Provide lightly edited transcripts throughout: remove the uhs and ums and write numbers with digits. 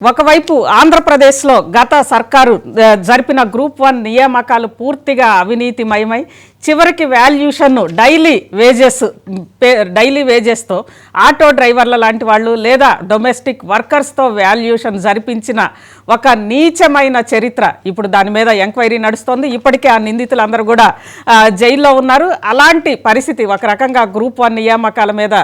ఒకవైపు ఆంధ్రప్రదేశ్లో గత సర్కారు జరిపిన గ్రూప్ 1 నియామకాలు పూర్తిగా అవినీతిమయమై చివరికి వాల్యూషన్ను డైలీ వేజెస్తో ఆటో డ్రైవర్ల లాంటి వాళ్ళు లేదా డొమెస్టిక్ వర్కర్స్తో వాల్యూషన్ జరిపించిన ఒక నీచమైన చరిత్ర. ఇప్పుడు దాని మీద ఎంక్వైరీ నడుస్తోంది. ఇప్పటికే ఆ నిందితులందరూ కూడా జైల్లో ఉన్నారు. అలాంటి పరిస్థితి ఒక రకంగా గ్రూప్ 1 నియామకాల మీద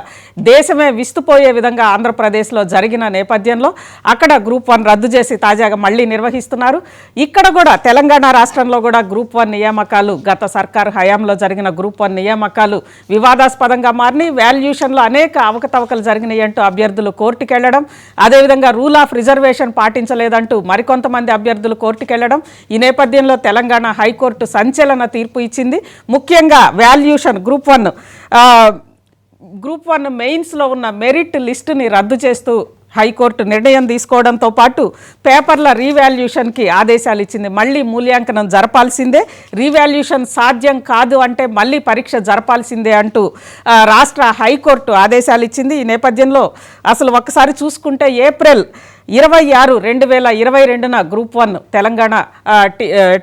దేశమే విస్తుపోయే విధంగా ఆంధ్రప్రదేశ్లో జరిగిన నేపథ్యంలో అక్కడ గ్రూప్ 1 రద్దు చేసి తాజాగా మళ్ళీ నిర్వహిస్తున్నారు. ఇక్కడ కూడా తెలంగాణ రాష్ట్రంలో కూడా గ్రూప్ 1 నియామకాలు గత సర్కారు హయాంలో జరిగిన గ్రూప్ 1 నియామకాలు వివాదాస్పదంగా మారినాయి. వాల్యూషన్లో అనేక అవకతవకలు జరిగినాయి అంటూ అభ్యర్థులు కోర్టుకు వెళ్లడం, అదేవిధంగా రూల్ ఆఫ్ రిజర్వేషన్ పాటించలేదంటూ మరికొంతమంది అభ్యర్థులు కోర్టుకు వెళ్లడం. ఈ నేపథ్యంలో తెలంగాణ హైకోర్టు సంచలన తీర్పు ఇచ్చింది. ముఖ్యంగా వాల్యూషన్ గ్రూప్ 1 మెయిన్స్లో ఉన్న మెరిట్ లిస్టుని రద్దు చేస్తూ హైకోర్టు నిర్ణయం తీసుకోవడంతో పాటు పేపర్ల రీవాల్యూషన్కి ఆదేశాలు ఇచ్చింది. మళ్ళీ మూల్యాంకనం జరపాల్సిందే, రీవాల్యూషన్ సాధ్యం కాదు అంటే మళ్ళీ పరీక్ష జరపాల్సిందే అంటూ రాష్ట్ర హైకోర్టు ఆదేశాలు ఇచ్చింది. ఈ నేపథ్యంలో అసలు ఒక్కసారి చూసుకుంటే ఏప్రిల్ 26, 2022న group 1 Telangana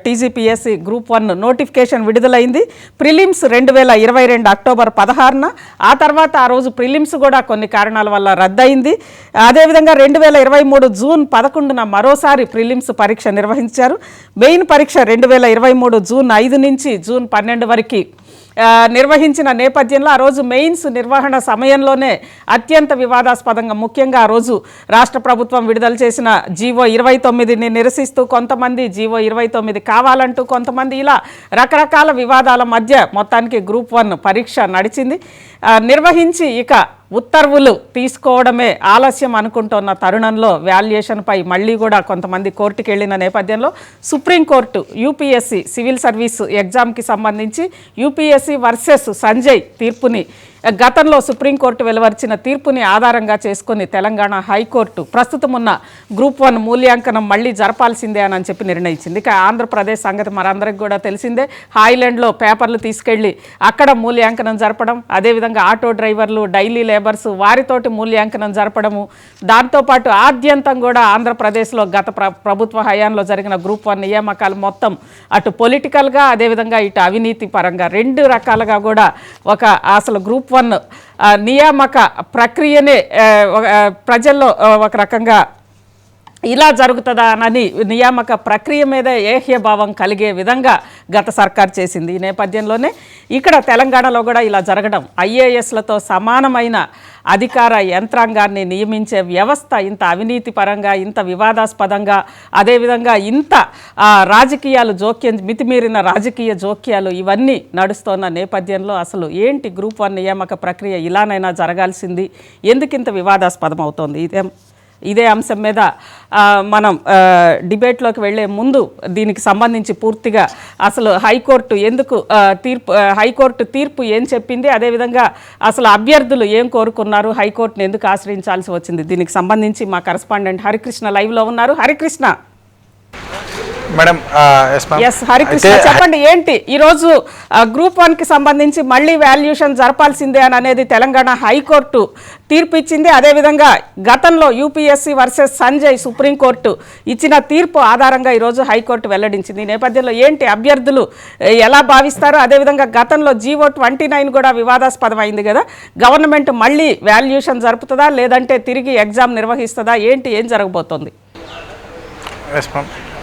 TGPSC group 1 notification విడుదలైంది. ప్రిలిమ్స్ 2022 అక్టోబర్ 16న, ఆ తర్వాత ఆ రోజు ప్రిలిమ్స్ కూడా కొన్ని కారణాల వల్ల రద్దయింది. అదేవిధంగా 2023 జూన్ 11న మరోసారి ప్రిలిమ్స్ పరీక్ష నిర్వహించారు. మెయిన్ పరీక్ష 2023 జూన్ 5 నుంచి జూన్ 12 వరకు నిర్వహించిన నేపథ్యంలో ఆ రోజు మెయిన్స్ నిర్వహణ సమయంలోనే అత్యంత వివాదాస్పదంగా ముఖ్యంగా ఆ రోజు రాష్ట్ర ప్రభుత్వం విడుదల చేసిన జీవో 29ని నిరసిస్తూ కొంతమంది, జీవో 29 కావాలంటూ కొంతమంది, ఇలా రకరకాల వివాదాల మధ్య మొత్తానికి గ్రూప్ 1 పరీక్ష నడిచింది. నిర్వహించి ఇక ఉత్తర్వులు తీసుకోవడమే ఆలస్యం అనుకుంటున్న తరుణంలో వాల్యుయేషన్పై మళ్ళీ కూడా కొంతమంది కోర్టుకు వెళ్ళిన నేపథ్యంలో సుప్రీంకోర్టు యూపీఎస్సీ సివిల్ సర్వీస్ ఎగ్జామ్కి సంబంధించి యూపీఎస్సీ వర్సెస్ సంజయ్ తీర్పుని గతంలో సుప్రీంకోర్టు వెలువరించిన తీర్పుని ఆధారంగా చేసుకుని తెలంగాణ హైకోర్టు ప్రస్తుతం ఉన్న గ్రూప్ 1 మూల్యాంకనం మళ్ళీ జరపాల్సిందే అని చెప్పి నిర్ణయించింది. ఇక ఆంధ్రప్రదేశ్ సంగతి మనందరికి కూడా తెలిసిందే. హాయిలాండ్లో పేపర్లు తీసుకెళ్ళి అక్కడ మూల్యాంకనం జరపడం, అదేవిధంగా ఆటో డ్రైవర్లు, డైలీ లేబర్స్ వారితోటి మూల్యాంకనం జరపడము, దాంతోపాటు ఆద్యంతం కూడా ఆంధ్రప్రదేశ్లో గత ప్రభుత్వ హయాంలో జరిగిన గ్రూప్ 1 నియామకాలు మొత్తం అటు పొలిటికల్గా అదేవిధంగా ఇటు అవినీతి పరంగా రెండు రకాలుగా కూడా ఒక అసలు గ్రూప్ 1 నియామక ప్రక్రియనే ప్రజల్లో ఒక రకంగా ఇలా జరుగుతుందా అని నియామక ప్రక్రియ మీద ఏహ్యభావం కలిగే విధంగా గత సర్కార్ చేసింది. ఈ నేపథ్యంలోనే ఇక్కడ తెలంగాణలో కూడా ఇలా జరగడం, ఐఏఎస్లతో సమానమైన అధికార యంత్రాంగాన్ని నియమించే వ్యవస్థ ఇంత అవినీతి పరంగా, ఇంత వివాదాస్పదంగా, అదేవిధంగా ఇంత రాజకీయాలు జోక్యం, మితిమీరిన రాజకీయ జోక్యాలు ఇవన్నీ నడుస్తున్న నేపథ్యంలో అసలు ఏంటి గ్రూప్ 1 నియామక ప్రక్రియ ఇలానైనా జరగాల్సింది, ఎందుకింత వివాదాస్పదం అవుతోంది? ఇదే అంశం మీద మనం డిబేట్లోకి వెళ్లే ముందు దీనికి సంబంధించి పూర్తిగా అసలు హైకోర్టు తీర్పు ఏం చెప్పింది, అదేవిధంగా అసలు అభ్యర్థులు ఏం కోరుకున్నారు, హైకోర్టును ఎందుకు ఆశ్రయించాల్సి వచ్చింది, దీనికి సంబంధించి మా కరెస్పాండెంట్ హరికృష్ణ లైవ్లో ఉన్నారు. హరికృష్ణ మేడం, హరికృష్ణ చెప్పండి, ఏంటి ఈరోజు గ్రూప్ 1కి సంబంధించి మళ్ళీ వాల్యుయేషన్ జరపాల్సిందే అని అనేది తెలంగాణ హైకోర్టు తీర్పు ఇచ్చింది. అదేవిధంగా గతంలో యూపీఎస్సీ వర్సెస్ సంజయ్ సుప్రీంకోర్టు ఇచ్చిన తీర్పు ఆధారంగా ఈరోజు హైకోర్టు వెల్లడించింది. ఈ నేపథ్యంలో ఏంటి అభ్యర్థులు ఎలా భావిస్తారు? అదేవిధంగా గతంలో జీవో 29 కూడా వివాదాస్పదమైంది కదా, గవర్నమెంట్ మళ్ళీ వాల్యుయేషన్ జరుపుతుందా లేదంటే తిరిగి ఎగ్జామ్ నిర్వహిస్తుందా, ఏంటి ఏం జరగబోతోంది?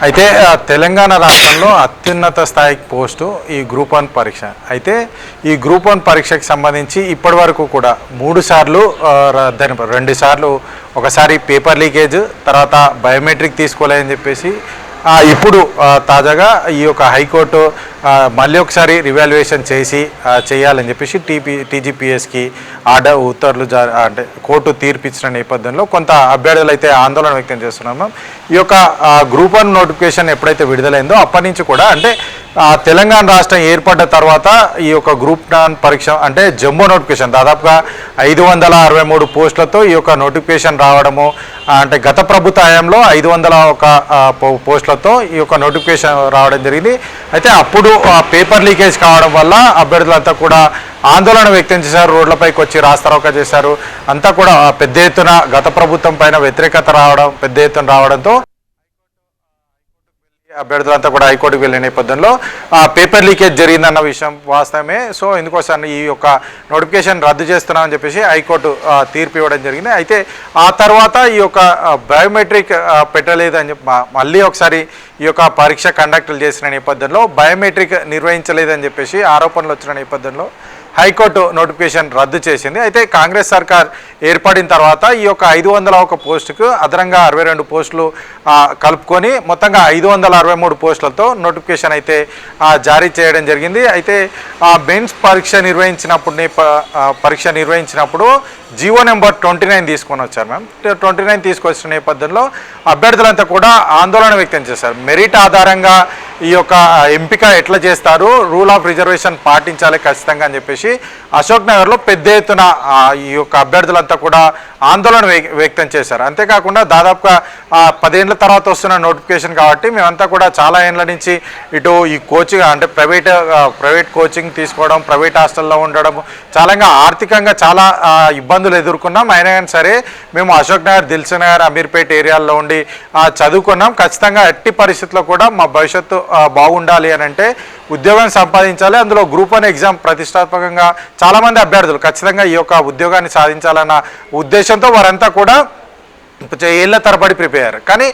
అయితే తెలంగాణ రాష్ట్రంలో అత్యున్నత స్థాయికి పోస్టు ఈ గ్రూప్ 1 పరీక్ష. అయితే ఈ గ్రూప్ 1 పరీక్షకి సంబంధించి ఇప్పటి వరకు కూడా 3 సార్లు 2 సార్లు, ఒకసారి పేపర్ లీకేజ్, తర్వాత బయోమెట్రిక్ తీసుకోలేదని చెప్పేసి ఇప్పుడు తాజాగా ఈ యొక్క హైకోర్టు మళ్ళీ ఒకసారి రివాల్యుయేషన్ చేయాలని చెప్పేసి టీజీపీఎస్కి ఉత్తర్వులు అంటే కోర్టు తీర్పిచ్చిన నేపథ్యంలో కొంత అభ్యర్థులు అయితే ఆందోళన వ్యక్తం చేస్తున్నాము. ఈ యొక్క గ్రూప్ 1 నోటిఫికేషన్ ఎప్పుడైతే విడుదలైందో అప్పటి నుంచి కూడా అంటే తెలంగాణ రాష్ట్రం ఏర్పడ్డ తర్వాత ఈ యొక్క గ్రూప్ 1 పరీక్ష అంటే జంబో నోటిఫికేషన్ దాదాపుగా 563 పోస్టులతో ఈ యొక్క నోటిఫికేషన్ రావడము, అంటే గత ప్రభుత్వ హయాంలో 501 పోస్టులతో ఈ యొక్క నోటిఫికేషన్ రావడం జరిగింది. అయితే అప్పుడు పేపర్ లీకేజ్ కావడం వల్ల అభ్యర్థులంతా కూడా ఆందోళన వ్యక్తం చేశారు, రోడ్లపైకి వచ్చి రాస్తారోకా చేశారు. అంతా కూడా పెద్ద ఎత్తున గత ప్రభుత్వం పైన వ్యతిరేకత రావడం, పెద్ద ఎత్తున రావడంతో అభ్యర్థులంతా కూడా హైకోర్టుకు వెళ్ళే నేపథ్యంలో పేపర్ లీకేజ్ జరిగిందన్న విషయం వాస్తవమే. సో ఇందుకోసం ఈ యొక్క నోటిఫికేషన్ రద్దు చేస్తున్నామని చెప్పేసి హైకోర్టు తీర్పు ఇవ్వడం జరిగింది. అయితే ఆ తర్వాత ఈ యొక్క బయోమెట్రిక్ పెట్టలేదని చెప్పి మళ్ళీ ఒకసారి ఈ యొక్క పరీక్ష కండక్ట్ చేసిన నేపథ్యంలో బయోమెట్రిక్ నిర్వహించలేదని చెప్పేసి ఆరోపణలు వచ్చిన నేపథ్యంలో హైకోర్టు నోటిఫికేషన్ రద్దు చేసింది. అయితే కాంగ్రెస్ సర్కార్ ఏర్పడిన తర్వాత ఈ యొక్క 501 పోస్టుకు అదనంగా 62 పోస్టులు కలుపుకొని మొత్తంగా 563 పోస్టులతో నోటిఫికేషన్ అయితే జారీ చేయడం జరిగింది. అయితే మెయిన్స్ పరీక్ష నిర్వహించినప్పుడు జీవో నెంబర్ 29 తీసుకొని వచ్చారు మ్యామ్. 29 తీసుకొచ్చిన నేపథ్యంలో అభ్యర్థులంతా కూడా ఆందోళన వ్యక్తం చేశారు. మెరిట్ ఆధారంగా ఈ యొక్క ఎంపిక ఎట్లా చేస్తారు, రూల్ ఆఫ్ రిజర్వేషన్ పాటించాలి ఖచ్చితంగా అని చెప్పేసి అశోక్ నగర్లో పెద్ద ఎత్తున ఈ యొక్క అభ్యర్థులంతా కూడా ఆందోళన వ్యక్తం చేశారు. అంతేకాకుండా దాదాపుగా 10 ఏళ్ళ తర్వాత వస్తున్న నోటిఫికేషన్ కాబట్టి మేమంతా కూడా చాలా ఏళ్ళ నుంచి ఇటు ఈ కోచింగ్ అంటే ప్రైవేట్ కోచింగ్ తీసుకోవడం, ప్రైవేట్ హాస్టల్లో ఉండడం, చాలా ఆర్థికంగా చాలా ఇబ్బందులు ఎదుర్కొన్నాం. అయినా కానీ సరే మేము అశోక్ నగర్, దిల్సుఖ్ నగర్, అమీర్పేట్ ఏరియాల్లో ఉండి చదువుకున్నాం. ఖచ్చితంగా ఎట్టి పరిస్థితుల్లో కూడా మా భవిష్యత్తు బాగుండాలి అని అంటే ఉద్యోగం సంపాదించాలి, అందులో గ్రూప్ 1 ఎగ్జామ్ ప్రతిష్టాత్మకంగా చాలామంది అభ్యర్థులు ఖచ్చితంగా ఈ యొక్క ఉద్యోగాన్ని సాధించాలన్న ఉద్దేశంతో వారంతా కూడా ఏళ్ల తరబడి ప్రిపేర్ అయ్యారు. కానీ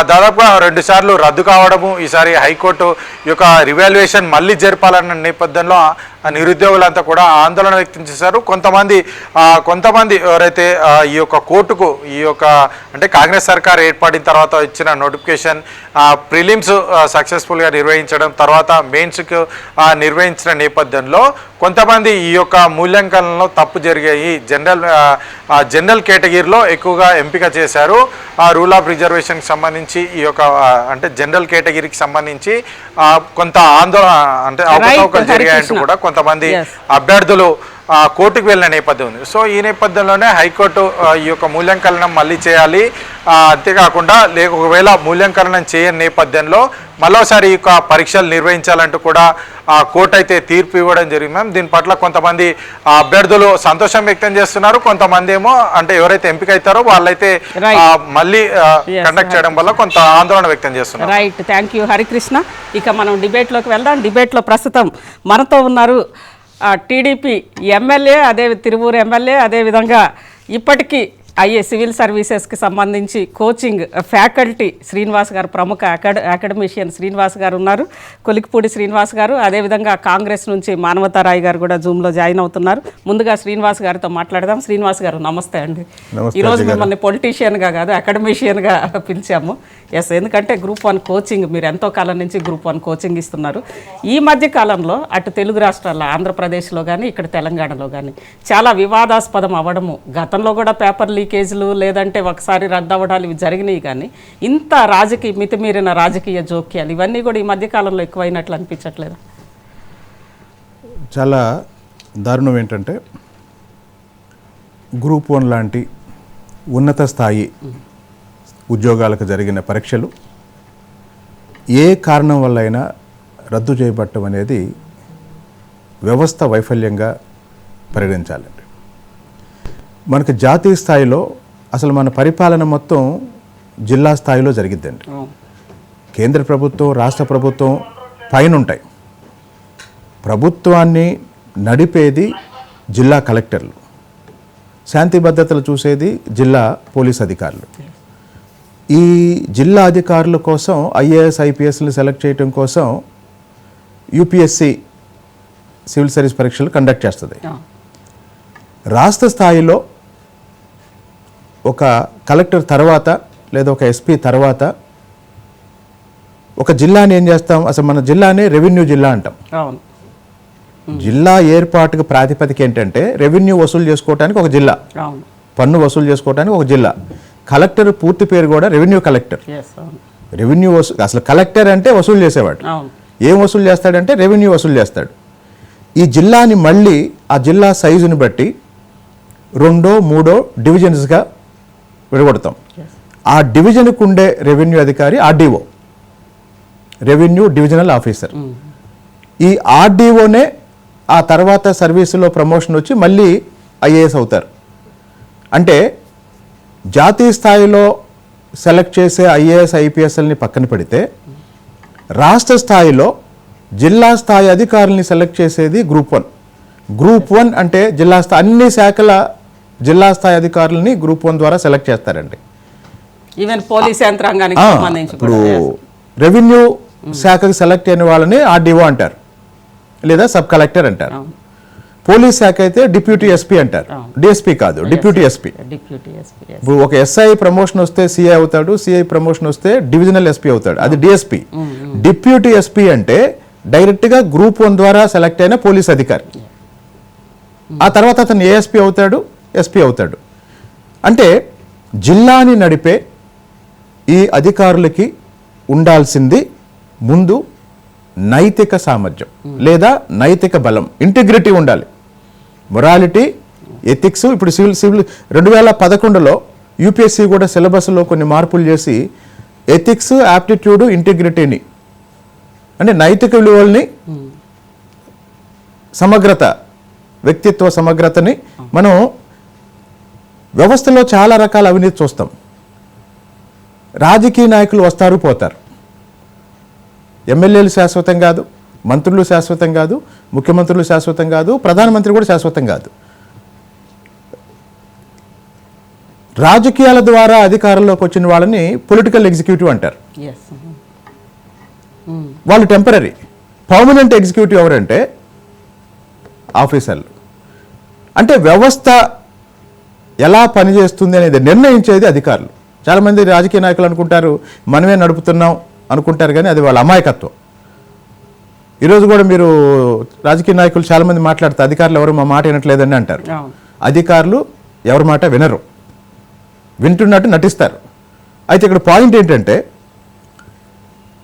దాదాపుగా 2 సార్లు రద్దు కావడము, ఈసారి హైకోర్టు ఈ యొక్క రివాల్యుయేషన్ మళ్ళీ జరపాలన్న నేపథ్యంలో నిరుద్యోగులంతా కూడా ఆందోళన వ్యక్తం చేశారు. కొంతమంది ఎవరైతే ఈ యొక్క కోర్టుకు ఈ యొక్క అంటే కాంగ్రెస్ సర్కార్ ఏర్పడిన తర్వాత ఇచ్చిన నోటిఫికేషన్ ప్రిలిమ్స్ సక్సెస్ఫుల్గా నిర్వహించడం, తర్వాత మెయిన్స్కు నిర్వహించిన నేపథ్యంలో కొంతమంది ఈ యొక్క మూల్యాంకనంలో తప్పు జరిగాయి, జనరల్ కేటగిరీలో ఎక్కువగా ఎంపిక చేశారు, రూల్ ఆఫ్ రిజర్వేషన్కి సంబంధించి ఈ యొక్క అంటే జనరల్ కేటగిరీకి సంబంధించి కొంత ఆందోళన అంటే అవకతవకలు జరిగాయంటూ కూడా కొంతమంది అభ్యర్థులు కోర్టుకు వెళ్ళిన నేపథ్యం ఉంది. సో ఈ నేపథ్యంలోనే హైకోర్టు ఈ యొక్క మూల్యాంకనం మళ్ళీ చేయాలి, అంతేకాకుండా ఒకవేళ మూల్యాంకనం చేయని నేపథ్యంలో మరోసారి ఈ యొక్క పరీక్షలు నిర్వహించాలంటూ కూడా కోర్టు అయితే తీర్పు ఇవ్వడం జరిగింది మ్యామ్. దీని పట్ల కొంతమంది అభ్యర్థులు సంతోషం వ్యక్తం చేస్తున్నారు, కొంతమంది ఏమో అంటే ఎవరైతే ఎంపిక అవుతారో వాళ్ళైతే మళ్ళీ కండక్ట్ చేయడం వల్ల కొంత ఆందోళన వ్యక్తం చేస్తున్నారు. Right, thank you Harikrishna. ఇక మనం డిబేట్లోకి వెళ్దాం. డిబేట్లో ప్రస్తుతం మనతో ఉన్నారు టీడీపీ ఎమ్మెల్యే, అదే తిరువూరు ఎమ్మెల్యే, అదేవిధంగా ఇప్పటికీ సివిల్ సర్వీసెస్కి సంబంధించి కోచింగ్ ఫ్యాకల్టీ శ్రీనివాస్ గారు, ప్రముఖ అకాడమిషియన్ శ్రీనివాస్ గారు ఉన్నారు, కొలికిపూడి శ్రీనివాస్ గారు, అదేవిధంగా కాంగ్రెస్ నుంచి మానవతారాయ్ గారు కూడా జూమ్లో జాయిన్ అవుతున్నారు. ముందుగా శ్రీనివాస్ గారితో మాట్లాడదాం. శ్రీనివాస్ గారు నమస్తే అండి. ఈరోజు మిమ్మల్ని పొలిటీషియన్గా కాదు అకాడమిషియన్గా పిలిచాము. ఎందుకంటే గ్రూప్ 1 కోచింగ్ మీరు ఎంతో కాలం నుంచి గ్రూప్ 1 కోచింగ్ ఇస్తున్నారు. ఈ మధ్య కాలంలో అటు తెలుగు రాష్ట్రాల్లో ఆంధ్రప్రదేశ్లో కానీ ఇక్కడ తెలంగాణలో కానీ చాలా వివాదాస్పదం అవ్వడము, గతంలో కూడా పేపర్ లీకేజ్లు లేదంటే ఒకసారి రద్దు అవ్వడాలు ఇవి జరిగినాయి. కానీ ఇంత మితిమీరిన రాజకీయ జోక్యాలు ఇవన్నీ కూడా ఈ మధ్యకాలంలో ఎక్కువైనట్లు అనిపించట్లేదు? చాలా దారుణం ఏంటంటే గ్రూప్ 1 లాంటి ఉన్నత స్థాయి ఉద్యోగాలకు జరిగిన పరీక్షలు ఏ కారణం వల్ల అయినా రద్దు చేయబట్టం అనేది వ్యవస్థ వైఫల్యంగా పరిగణించాలండి. మనకు జాతీయ స్థాయిలో అసలు మన పరిపాలన మొత్తం జిల్లా స్థాయిలో జరిగిద్దండి. కేంద్ర ప్రభుత్వం, రాష్ట్ర ప్రభుత్వం పైన ఉంటాయి. ప్రభుత్వాన్ని నడిపేది జిల్లా కలెక్టర్లు, శాంతి భద్రతలు చూసేది జిల్లా పోలీస్ అధికారులు. ఈ జిల్లా అధికారుల కోసం ఐఏఎస్, ఐపీఎస్ని సెలెక్ట్ చేయడం కోసం యూపీఎస్సి సివిల్ సర్వీస్ పరీక్షలు కండక్ట్ చేస్తుంది. రాష్ట్ర స్థాయిలో ఒక కలెక్టర్ తర్వాత లేదా ఒక ఎస్పీ తర్వాత ఒక జిల్లాని ఏం చేస్తాం, అసలు మన జిల్లానే రెవెన్యూ జిల్లా అంటాం. జిల్లా ఏర్పాటుకు ప్రాతిపదిక ఏంటంటే రెవెన్యూ వసూలు చేసుకోవడానికి ఒక జిల్లా, పన్ను వసూలు చేసుకోవడానికి ఒక జిల్లా. కలెక్టర్ పూర్తి పేరు కూడా రెవెన్యూ కలెక్టర్. రెవెన్యూ అసలు కలెక్టర్ అంటే వసూలు చేసేవాడు. ఏం వసూలు చేస్తాడంటే రెవెన్యూ వసూలు చేస్తాడు. ఈ జిల్లాని మళ్ళీ ఆ జిల్లా సైజుని బట్టి 2, 3 డివిజన్స్గా విడగొడతాం. ఆ డివిజన్కు ఉండే రెవెన్యూ అధికారి ఆర్డీఓ, రెవెన్యూ డివిజనల్ ఆఫీసర్. ఈ ఆర్డీఓనే ఆ తర్వాత సర్వీసులో ప్రమోషన్ వచ్చి మళ్ళీ ఐఏఎస్ అవుతారు. అంటే జాతీయ స్థాయిలో సెలెక్ట్ చేసే ఐఏఎస్ ఐపీఎస్ఎల్ని పక్కన పెడితే రాష్ట్ర స్థాయిలో జిల్లా స్థాయి అధికారుల్ని సెలెక్ట్ చేసేది గ్రూప్ 1. గ్రూప్ 1 అంటే జిల్లా స్థాయి అన్ని శాఖల జిల్లా స్థాయి అధికారులని గ్రూప్ 1 ద్వారా సెలెక్ట్ చేస్తారండి. ఈవెన్ పోలీస్ యంత్రాంగానికి సంబంధించి ఇప్పుడు రెవెన్యూ శాఖకు సెలెక్ట్ అయిన వాళ్ళని ఆర్డీఓ అంటారు లేదా సబ్ కలెక్టర్ అంటారు. పోలీస్ శాఖ అయితే డిప్యూటీ ఎస్పీ అంటారు. డిఎస్పీ కాదు, డిప్యూటీ ఎస్పీ. ఇప్పుడు ఒక ఎస్ఐ ప్రమోషన్ వస్తే సిఐ అవుతాడు, సిఐ ప్రమోషన్ వస్తే డివిజనల్ ఎస్పీ అవుతాడు, అది డిఎస్పీ. డిప్యూటీ ఎస్పీ అంటే డైరెక్ట్ గా గ్రూప్ 1 ద్వారా సెలెక్ట్ అయిన పోలీస్ అధికారి. ఆ తర్వాత అతను ఏఎస్పీ అవుతాడు, ఎస్పీ అవుతాడు. అంటే జిల్లాని నడిపే ఈ అధికారులకి ఉండాల్సింది ముందు నైతిక సామర్థ్యం లేదా నైతిక బలం, ఇంటిగ్రిటీ ఉండాలి, మొరాలిటీ, ఎథిక్స్. ఇప్పుడు సివిల్ 2011లో యూపీఎస్సీ కూడా సిలబస్లో కొన్ని మార్పులు చేసి ఎథిక్స్, యాప్టిట్యూడ్, ఇంటిగ్రిటీని అంటే నైతిక విలువల్ని, సమగ్రత, వ్యక్తిత్వ సమగ్రతని మనం వ్యవస్థలో చాలా రకాల అవినీతి చూస్తాం. రాజకీయ నాయకులు వస్తారు పోతారు, ఎమ్మెల్యేలు శాశ్వతం కాదు, మంత్రులు శాశ్వతం కాదు, ముఖ్యమంత్రులు శాశ్వతం కాదు, ప్రధానమంత్రి కూడా శాశ్వతం కాదు. రాజకీయాల ద్వారా అధికారంలోకి వచ్చిన వాళ్ళని పొలిటికల్ ఎగ్జిక్యూటివ్ అంటారు. వాళ్ళు టెంపరీ. పర్మనెంట్ ఎగ్జిక్యూటివ్ ఎవరంటే ఆఫీసర్లు. అంటే వ్యవస్థ ఎలా పనిచేస్తుంది అనేది నిర్ణయించేది అధికారులు. చాలామంది రాజకీయ నాయకులు అనుకుంటారు మనమే నడుపుతున్నాం అనుకుంటారు, కానీ అది వాళ్ళ అమాయకత్వం. ఈరోజు కూడా మీరు రాజకీయ నాయకులు చాలామంది మాట్లాడతారు, అధికారులు ఎవరు మా మాట వినట్లేదని అంటారు. అధికారులు ఎవరి మాట వినరు, వింటున్నట్టు నటిస్తారు. అయితే ఇక్కడ పాయింట్ ఏంటంటే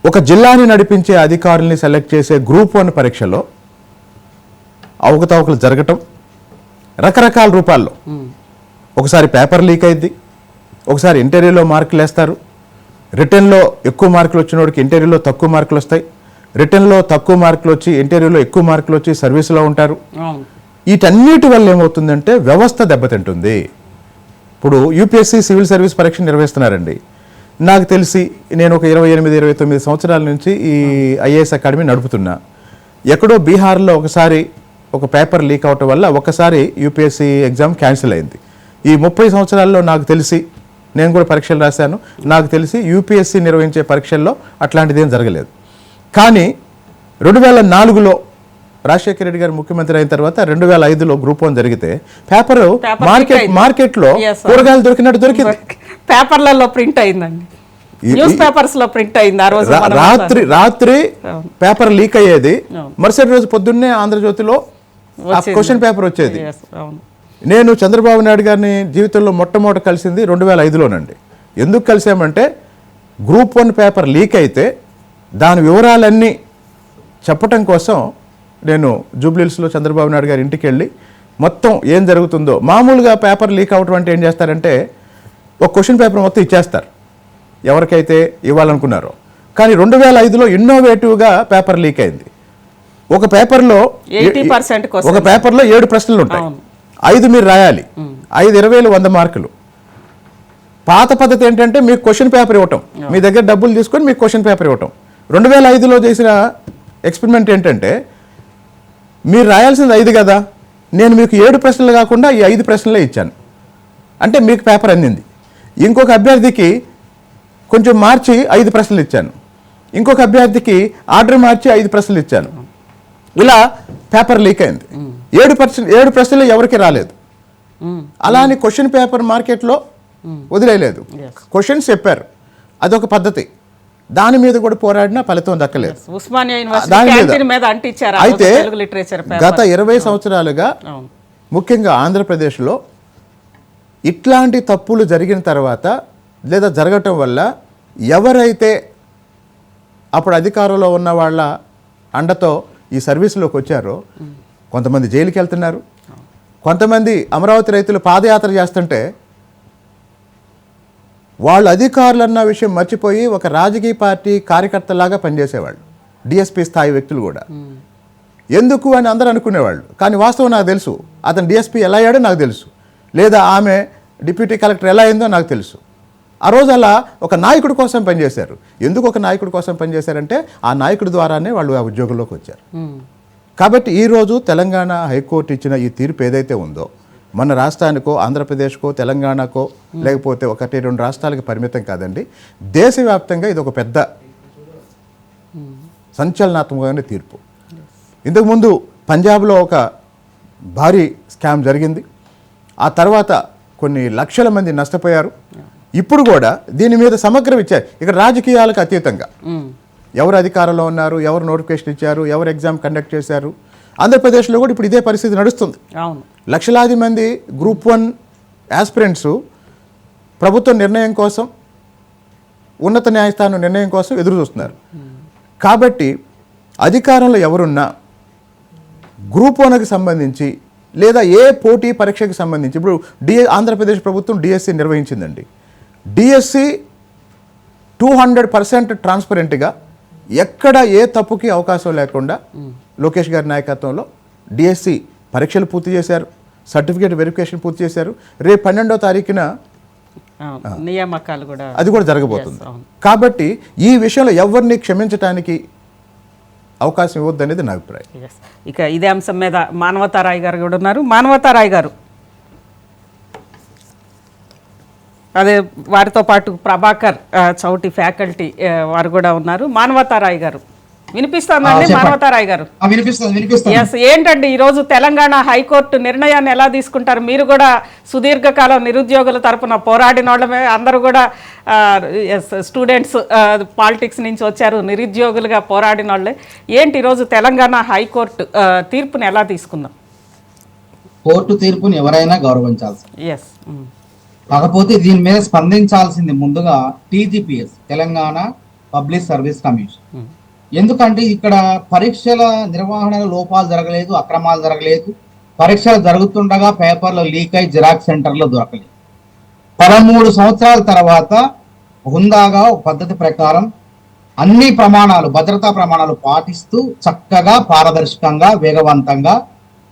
ఒక జిల్లాని నడిపించే అధికారుల్ని సెలెక్ట్ చేసే గ్రూప్ 1 పరీక్షలో అవకతవకలు జరగటం రకరకాల రూపాల్లో. ఒకసారి పేపర్ లీక్ అయింది, ఒకసారి ఇంటర్వ్యూలో మార్కులు వేస్తారు, రిటర్న్లో ఎక్కువ మార్కులు వచ్చిన వాడికి ఇంటర్వ్యూలో తక్కువ మార్కులు వస్తాయి, రిటర్న్లో తక్కువ మార్కులు వచ్చి ఇంటర్వ్యూలో ఎక్కువ మార్కులు వచ్చి సర్వీస్లో ఉంటారు. వీటన్నిటి వల్ల ఏమవుతుందంటే వ్యవస్థ దెబ్బతింటుంది. ఇప్పుడు యూపీఎస్సీ సివిల్ సర్వీస్ పరీక్ష నిర్వహిస్తున్నారండి. నాకు తెలిసి నేను ఒక 28-29 సంవత్సరాల నుంచి ఈ ఐఏఎస్ అకాడమీ నడుపుతున్నా. ఎక్కడో బీహార్లో ఒకసారి ఒక పేపర్ లీక్ అవటం వల్ల ఒకసారి యూపీఎస్సీ ఎగ్జామ్ క్యాన్సిల్ అయింది. ఈ 30 సంవత్సరాల్లో నాకు తెలిసి, నేను కూడా పరీక్షలు రాశాను, నాకు తెలిసి యూపీఎస్సీ నిర్వహించే పరీక్షల్లో అట్లాంటిది ఏం జరగలేదు. కానీ 2004లో రాజశేఖర రెడ్డి గారు ముఖ్యమంత్రి అయిన తర్వాత 2005లో గ్రూప్ 1 జరిగితే పేపర్ మార్కెట్లో కూరగాయలు దొరికినట్టు దొరికింది. పేపర్లలో ప్రింట్ అయిందండి, న్యూస్ పేపర్స్ లో ప్రింట్ అయింది. ఆ రోజు రాత్రి పేపర్ లీక్ అయ్యేది, మరుసటి రోజు పొద్దున్నే ఆంధ్రజ్యోతిలో క్వశ్చన్ పేపర్ వచ్చేది. నేను చంద్రబాబు నాయుడు గారిని జీవితంలో మొట్టమొదట కలిసింది 2005లోనండి. ఎందుకు కలిసామంటే గ్రూప్ 1 పేపర్ లీక్ అయితే దాని వివరాలన్నీ చెప్పటం కోసం నేను జూబ్లీహిల్స్లో చంద్రబాబు నాయుడు గారి ఇంటికి వెళ్ళి మొత్తం ఏం జరుగుతుందో, మామూలుగా పేపర్ లీక్ అవటం అంటే ఏం చేస్తారంటే ఒక క్వశ్చన్ పేపర్ మొత్తం ఇచ్చేస్తారు ఎవరికైతే ఇవ్వాలనుకున్నారో. కానీ 2005లో ఇన్నోవేటివ్గా పేపర్ లీక్ అయింది. ఒక పేపర్లో 7 ప్రశ్నలు ఉంటాయి, 5 మీరు రాయాలి, 5 20 100 మార్కులు. పాత పద్ధతి ఏంటంటే మీకు క్వశ్చన్ పేపర్ ఇవ్వటం, మీ దగ్గర డబ్బులు తీసుకొని మీకు క్వశ్చన్ పేపర్ ఇవ్వటం. 2005లో చేసిన ఎక్స్పెరిమెంట్ ఏంటంటే మీరు రాయాల్సింది 5 కదా, నేను మీకు 7 ప్రశ్నలు కాకుండా ఈ 5 ప్రశ్నలే ఇచ్చాను, అంటే మీకు పేపర్ అందింది. ఇంకొక అభ్యర్థికి కొంచెం మార్చి 5 ప్రశ్నలు ఇచ్చాను, ఇంకొక అభ్యర్థికి ఆర్డర్ మార్చి 5 ప్రశ్నలు ఇచ్చాను. ఇలా పేపర్ లీక్ అయింది. 7 ప్రశ్నలు ఎవరికి రాలేదు. అలా అని క్వశ్చన్ పేపర్ మార్కెట్లో వదిలేయలేదు, క్వశ్చన్స్ చెప్పారు, అదొక పద్ధతి. దాని మీద కూడా పోరాడినా ఫలితం దక్కలేదు. అయితే గత 20 సంవత్సరాలుగా ముఖ్యంగా ఆంధ్రప్రదేశ్లో ఇట్లాంటి తప్పులు జరిగిన తర్వాత లేదా జరగటం వల్ల ఎవరైతే అప్పుడు అధికారంలో ఉన్న వాళ్ళ అండతో ఈ సర్వీసులోకి వచ్చారో కొంతమంది జైలుకి వెళ్తున్నారు, కొంతమంది అమరావతి రైతులు పాదయాత్ర చేస్తుంటే వాళ్ళు అధికారులు అన్న విషయం మర్చిపోయి ఒక రాజకీయ పార్టీ కార్యకర్తలాగా పనిచేసేవాళ్ళు, డిఎస్పీ స్థాయి వ్యక్తులు కూడా. ఎందుకు అని అందరూ అనుకునేవాళ్ళు. కానీ వాస్తవం నాకు తెలుసు, అతను డిఎస్పీ ఎలా అయ్యాడో నాకు తెలుసు, లేదా ఆమె డిప్యూటీ కలెక్టర్ ఎలా అయిందో నాకు తెలుసు. ఆ రోజు అలా ఒక నాయకుడి కోసం పనిచేశారు. ఎందుకు ఒక నాయకుడి కోసం పనిచేశారంటే ఆ నాయకుడి ద్వారానే వాళ్ళు ఆ ఉద్యోగంలోకి వచ్చారు. కాబట్టి ఈరోజు తెలంగాణ హైకోర్టు ఇచ్చిన ఈ తీర్పు ఏదైతే ఉందో మన రాష్ట్రానికో ఆంధ్రప్రదేశ్కో తెలంగాణకో లేకపోతే 1-2 రాష్ట్రాలకు పరిమితం కాదండి, దేశవ్యాప్తంగా ఇది ఒక పెద్ద సంచలనాత్మకమైన తీర్పు. ఇంతకుముందు పంజాబ్లో ఒక భారీ స్కామ్ జరిగింది, ఆ తర్వాత కొన్ని లక్షల మంది నష్టపోయారు. ఇప్పుడు కూడా దీని మీద సమగ్ర విచారణ, ఇక్కడ రాజకీయాలకు అతీతంగా ఎవరు అధికారంలో ఉన్నారు, ఎవరు నోటిఫికేషన్ ఇచ్చారు, ఎవరు ఎగ్జామ్ కండక్ట్ చేశారు, ఆంధ్రప్రదేశ్లో కూడా ఇప్పుడు ఇదే పరిస్థితి నడుస్తుంది. లక్షలాది మంది గ్రూప్ 1 యాస్పిరెంట్స్ ప్రభుత్వ నిర్ణయం కోసం, ఉన్నత న్యాయస్థానం నిర్ణయం కోసం ఎదురు చూస్తున్నారు. కాబట్టి అధికారంలో ఎవరున్నా గ్రూప్ 1కి సంబంధించి లేదా ఏ పోటీ పరీక్షకి సంబంధించి ఇప్పుడు ఆంధ్రప్రదేశ్ ప్రభుత్వం డిఎస్సి నిర్వహించిందండి. డిఎస్సి 200% ట్రాన్స్పరెంట్గా ఎక్కడ ఏ తప్పుకి అవకాశం లేకుండా లోకేష్ గారి నాయకత్వంలో డిఎస్సి పరీక్షలు పూర్తి చేశారు, సర్టిఫికేట్ వెరిఫికేషన్ పూర్తి చేశారు. రేపు 12వ తారీఖున నియామకాలు కూడా అది కూడా జరగబోతుంది. కాబట్టి ఈ విషయంలో ఎవరిని క్షమించడానికి అవకాశం ఇవ్వద్దు అనేది నా అభిప్రాయం. ఇక ఇదే అంశం మీద మానవతారాయ్ గారు కూడా ఉన్నారు. మానవతారాయ్ గారు, అదే వారితో పాటు ప్రభాకర్ చౌటి ఫ్యాకల్టీ వారు కూడా ఉన్నారు. మానవతారాయ్ గారు వినిపిస్తుందండి? మానవతారాయ్ గారు ఎస్, ఏంటండి ఈరోజు తెలంగాణ హైకోర్టు నిర్ణయాన్ని ఎలా తీసుకుంటారు? మీరు కూడా సుదీర్ఘకాలం నిరుద్యోగుల తరపున పోరాడిన వాళ్ళమే, అందరూ కూడా స్టూడెంట్స్ పాలిటిక్స్ నుంచి వచ్చారు, నిరుద్యోగులుగా పోరాడిన వాళ్ళే. ఏంటి ఈరోజు తెలంగాణ హైకోర్టు తీర్పుని ఎలా తీసుకుందాం? కోర్టు తీర్పుని ఎవరైనా గౌరవించాల్సి, ఎస్, కాకపోతే దీని మీద స్పందించాల్సింది ముందుగా TGPS, Telangana public service commission. ఎందుకంటే ఇక్కడ పరీక్షల నిర్వహణలో లోపాలు జరగలేదు, అక్రమాలు జరగలేదు. పరీక్షలు జరుగుతుండగా పేపర్లు లీక్ అయి జిరాక్స్ సెంటర్లో దొరకలేదు. 13 సంవత్సరాల తర్వాత హుందాగా ఒక పద్ధతి ప్రకారం అన్ని ప్రమాణాలు, భద్రతా ప్రమాణాలు పాటిస్తూ చక్కగా పారదర్శకంగా వేగవంతంగా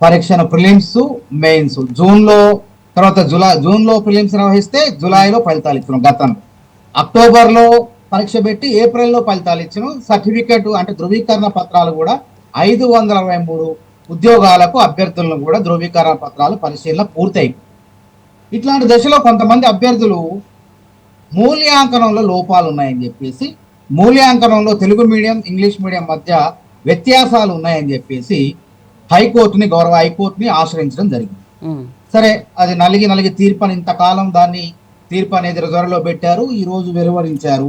పరీక్షను ప్రిలిమ్స్ మెయిన్స్ జూన్లో, తర్వాత జూన్లో ప్రిలిమ్స్ నిర్వహిస్తే జూలైలో ఫలితాలు ఇచ్చినాం. గతంలో అక్టోబర్లో పరీక్ష పెట్టి ఏప్రిల్లో ఫలితాలు ఇచ్చినాం. సర్టిఫికేట్ అంటే ధృవీకరణ పత్రాలు కూడా 523 ఉద్యోగాలకు అభ్యర్థులను కూడా ధృవీకరణ పత్రాలు పరిశీలన పూర్తయి. ఇట్లాంటి దశలో కొంతమంది అభ్యర్థులు మూల్యాంకనంలో లోపాలు ఉన్నాయని చెప్పేసి, మూల్యాంకనంలో తెలుగు మీడియం ఇంగ్లీష్ మీడియం మధ్య వ్యత్యాసాలు ఉన్నాయని చెప్పేసి గౌరవ హైకోర్టుని ఆశ్రయించడం జరిగింది. సరే, అది నలిగి తీర్పు ఇంతకాలం దాన్ని తీర్పు అనేది రిజర్వ్లో పెట్టారు, ఈ రోజు వెలువరించారు.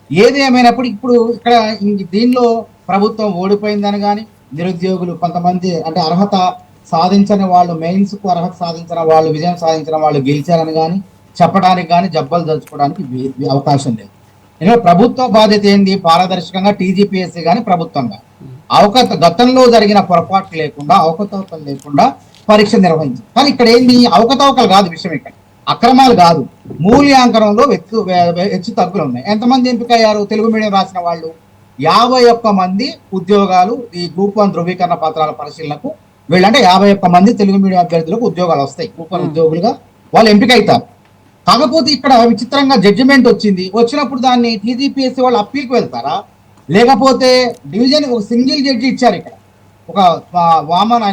ఏది ఏమైనప్పుడు ఇప్పుడు ఇక్కడ దీనిలో ప్రభుత్వం ఓడిపోయిందని కానీ, నిరుద్యోగులు కొంతమంది అంటే అర్హత సాధించని వాళ్ళు, మెయిన్స్ కు అర్హత సాధించిన వాళ్ళు, విజయం సాధించిన వాళ్ళు గెలిచారని కానీ చెప్పడానికి కానీ జబ్బలు దలుచుకోవడానికి అవకాశం లేదు. ఎందుకంటే ప్రభుత్వ బాధ్యత ఏంది? పారదర్శకంగా టీజీపీఎస్సీ కానీ ప్రభుత్వంగా గతంలో జరిగిన పొరపాట్లు లేకుండా, అవకతవకలు లేకుండా పరీక్ష నిర్వహించింది. కానీ ఇక్కడ ఏంది? అవకతవకలు కాదు విషయం, ఇక్కడ అక్రమాలు కాదు, మూల్యాంకనంలో హెచ్చు తగ్గులు ఉన్నాయి. ఎంతమంది ఎంపికయ్యారు? తెలుగు మీడియం రాసిన వాళ్ళు 51 మంది ఉద్యోగాలు ఈ గ్రూప్ 1 ధృవీకరణ పత్రాల పరిశీలనకు వీళ్ళంటే 51 మంది తెలుగు మీడియం అభ్యర్థులకు ఉద్యోగాలు వస్తాయి. గ్రూప్ 1 ఉద్యోగులుగా వాళ్ళు ఎంపిక అవుతారు. కాకపోతే ఇక్కడ విచిత్రంగా జడ్జిమెంట్ వచ్చినప్పుడు దాన్ని టీజీపీఎస్సీ వాళ్ళు అప్పీల్కి వెళ్తారా, లేకపోతే డివిజన్ ఒక సింగిల్ జడ్జి ఇచ్చారు, ఇక్కడ ఒక వామన్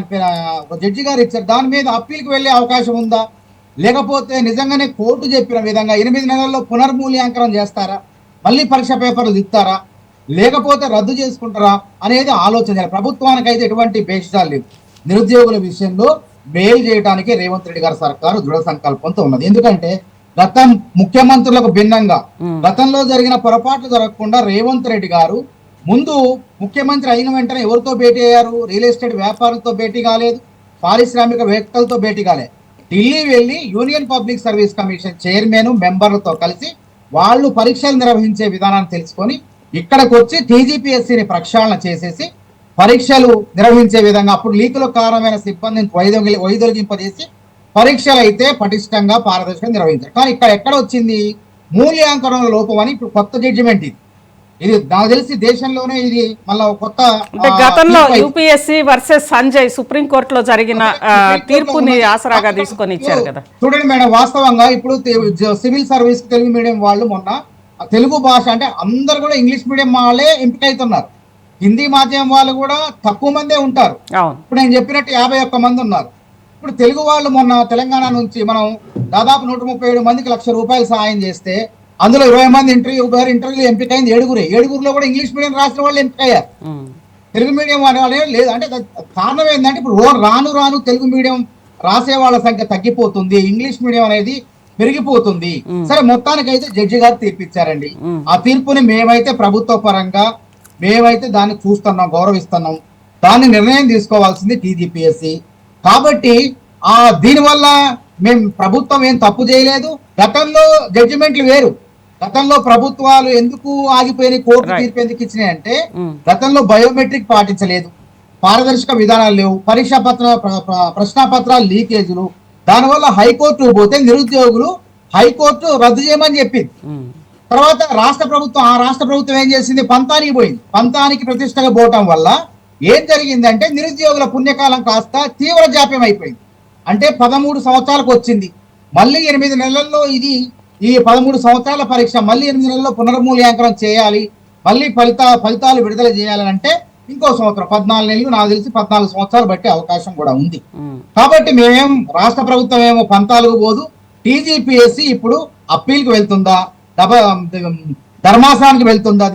ఒక జడ్జి గారు ఇచ్చారు, దాని మీద అప్పీల్కి వెళ్ళే అవకాశం ఉందా? లేకపోతే నిజంగానే కోర్టు చెప్పిన విధంగా 8 నెలల్లో పునర్మూల్యాంకనం చేస్తారా, మళ్ళీ పరీక్ష పేపర్లు ఇస్తారా, లేకపోతే రద్దు చేసుకుంటారా అనేది ఆలోచన. ప్రభుత్వానికి అయితే ఎటువంటి బేషాలు లేవు. నిరుద్యోగుల విషయంలో మేలు చేయడానికి రేవంత్ రెడ్డి గారి సర్కారు దృఢ సంకల్పంతో ఉన్నది. ఎందుకంటే ముఖ్యమంత్రులకు భిన్నంగా గతంలో జరిగిన పొరపాట్లు జరగకుండా రేవంత్ రెడ్డి గారు ముందు ముఖ్యమంత్రి అయిన వెంటనే ఎవరితో భేటీ అయ్యారు? రియల్ ఎస్టేట్ వ్యాపారులతో భేటీ కాలేదు, పారిశ్రామికవేత్తలతో భేటీ కాలేదు. ఢిల్లీ వెళ్ళి union public service commission chairman మెంబర్లతో కలిసి వాళ్ళు పరీక్షలు నిర్వహించే విధానాన్ని తెలుసుకొని ఇక్కడికి వచ్చి టీజీపీఎస్సీని ప్రక్షాళన చేసేసి పరీక్షలు నిర్వహించే విధంగా, అప్పుడు లీకులకు కారణమైన సిబ్బందిని వైదొలిగింపజేసి పరీక్షలు అయితే పటిష్టంగా పారదర్శకంగా నిర్వహించారు. కానీ ఇక్కడ ఎక్కడ వచ్చింది? మూల్యాంకనంలో లోపం అని ఇప్పుడు కొత్త జడ్జిమెంట్ ఇది. ఇది నాకు తెలిసి దేశంలోనే ఇది మళ్ళీ కొత్త అంటే గతంలో యూపీఎస్సీ వర్సెస్ సంజయ్ సుప్రీంకోర్టులో జరిగిన తీర్పుని ఆసరాగా తీసుకొని ఇచ్చారు కదా. చూడండి మేడం, వాస్తవంగా ఇప్పుడు సివిల్ సర్వీస్ తెలుగు మీడియం వాళ్ళు మొన్న తెలుగు భాష అంటే అందరు కూడా ఇంగ్లీష్ మీడియం వాళ్ళే ఎంపిక అవుతున్నారు. హిందీ మాధ్యమం వాళ్ళు కూడా తక్కువ మందే ఉంటారు. ఇప్పుడు నేను చెప్పినట్టు 51 మంది ఉన్నారు. ఇప్పుడు తెలుగు వాళ్ళు మొన్న తెలంగాణ నుంచి మనం దాదాపు 137 మందికి ₹1,00,000 సహాయం చేస్తే అందులో 20 మంది ఇంటర్వ్యూ ఎంపికైంది. ఏడుగురులో కూడా ఇంగ్లీష్ మీడియం రాసిన వాళ్ళు ఎంపికయ్యారు. తెలుగు మీడియం వాళ్ళే లేదు. అంటే కారణం ఏంటంటే ఇప్పుడు రాను తెలుగు మీడియం రాసే వాళ్ళ సంఖ్య తగ్గిపోతుంది, ఇంగ్లీష్ మీడియం అనేది పెరిగిపోతుంది. సరే, మొత్తానికైతే జడ్జి గారు తీర్పిచ్చారండి. ఆ తీర్పుని మేమైతే ప్రభుత్వ పరంగా మేమైతే దాన్ని చూస్తున్నాం, గౌరవిస్తున్నాం. దాన్ని నిర్ణయం తీసుకోవాల్సింది టీజీపీఎస్సీ. కాబట్టి దీనివల్ల మేము ప్రభుత్వం ఏం తప్పు చేయలేదు. గతంలో జడ్జిమెంట్లు వేరు. గతంలో ప్రభుత్వాలు ఎందుకు ఆగిపోయినాయి, కోర్టు తీర్పు ఎందుకు ఇచ్చినాయి అంటే గతంలో బయోమెట్రిక్ పాటించలేదు, పారదర్శక విధానాలు లేవు, ప్రశ్నాపత్రాలు లీకేజీలు. దానివల్ల హైకోర్టు పోతే నిరుద్యోగులు హైకోర్టు రద్దు చేయమని చెప్పింది. తర్వాత రాష్ట్ర ప్రభుత్వం ఏం చేసింది, పంతానికి పోయింది. పంతానికి ప్రతిష్టగా పోవటం వల్ల ఏం జరిగిందంటే నిరుద్యోగుల పుణ్యకాలం కాస్త తీవ్ర జాప్యం అయిపోయింది. అంటే 13 సంవత్సరాలకు వచ్చింది. మళ్ళీ 8 నెలల్లో ఈ 13 సంవత్సరాల పరీక్ష మళ్ళీ 8 నెలల్లో పునర్మూల్యాంకనం చేయాలి, మళ్ళీ ఫలితాలు విడుదల చేయాలని అంటే ఇంకో సంవత్సరం 14 నెలలు, నాకు తెలిసి 14 సంవత్సరాలు బట్టే అవకాశం కూడా ఉంది. కాబట్టి రాష్ట్ర ప్రభుత్వం ఏమో పంతాలకు పోదు. టీజీపీఎస్సీ ఇప్పుడు అప్పీల్కి వెళ్తుందా, ధర్మాసనానికి వెళ్తుందా,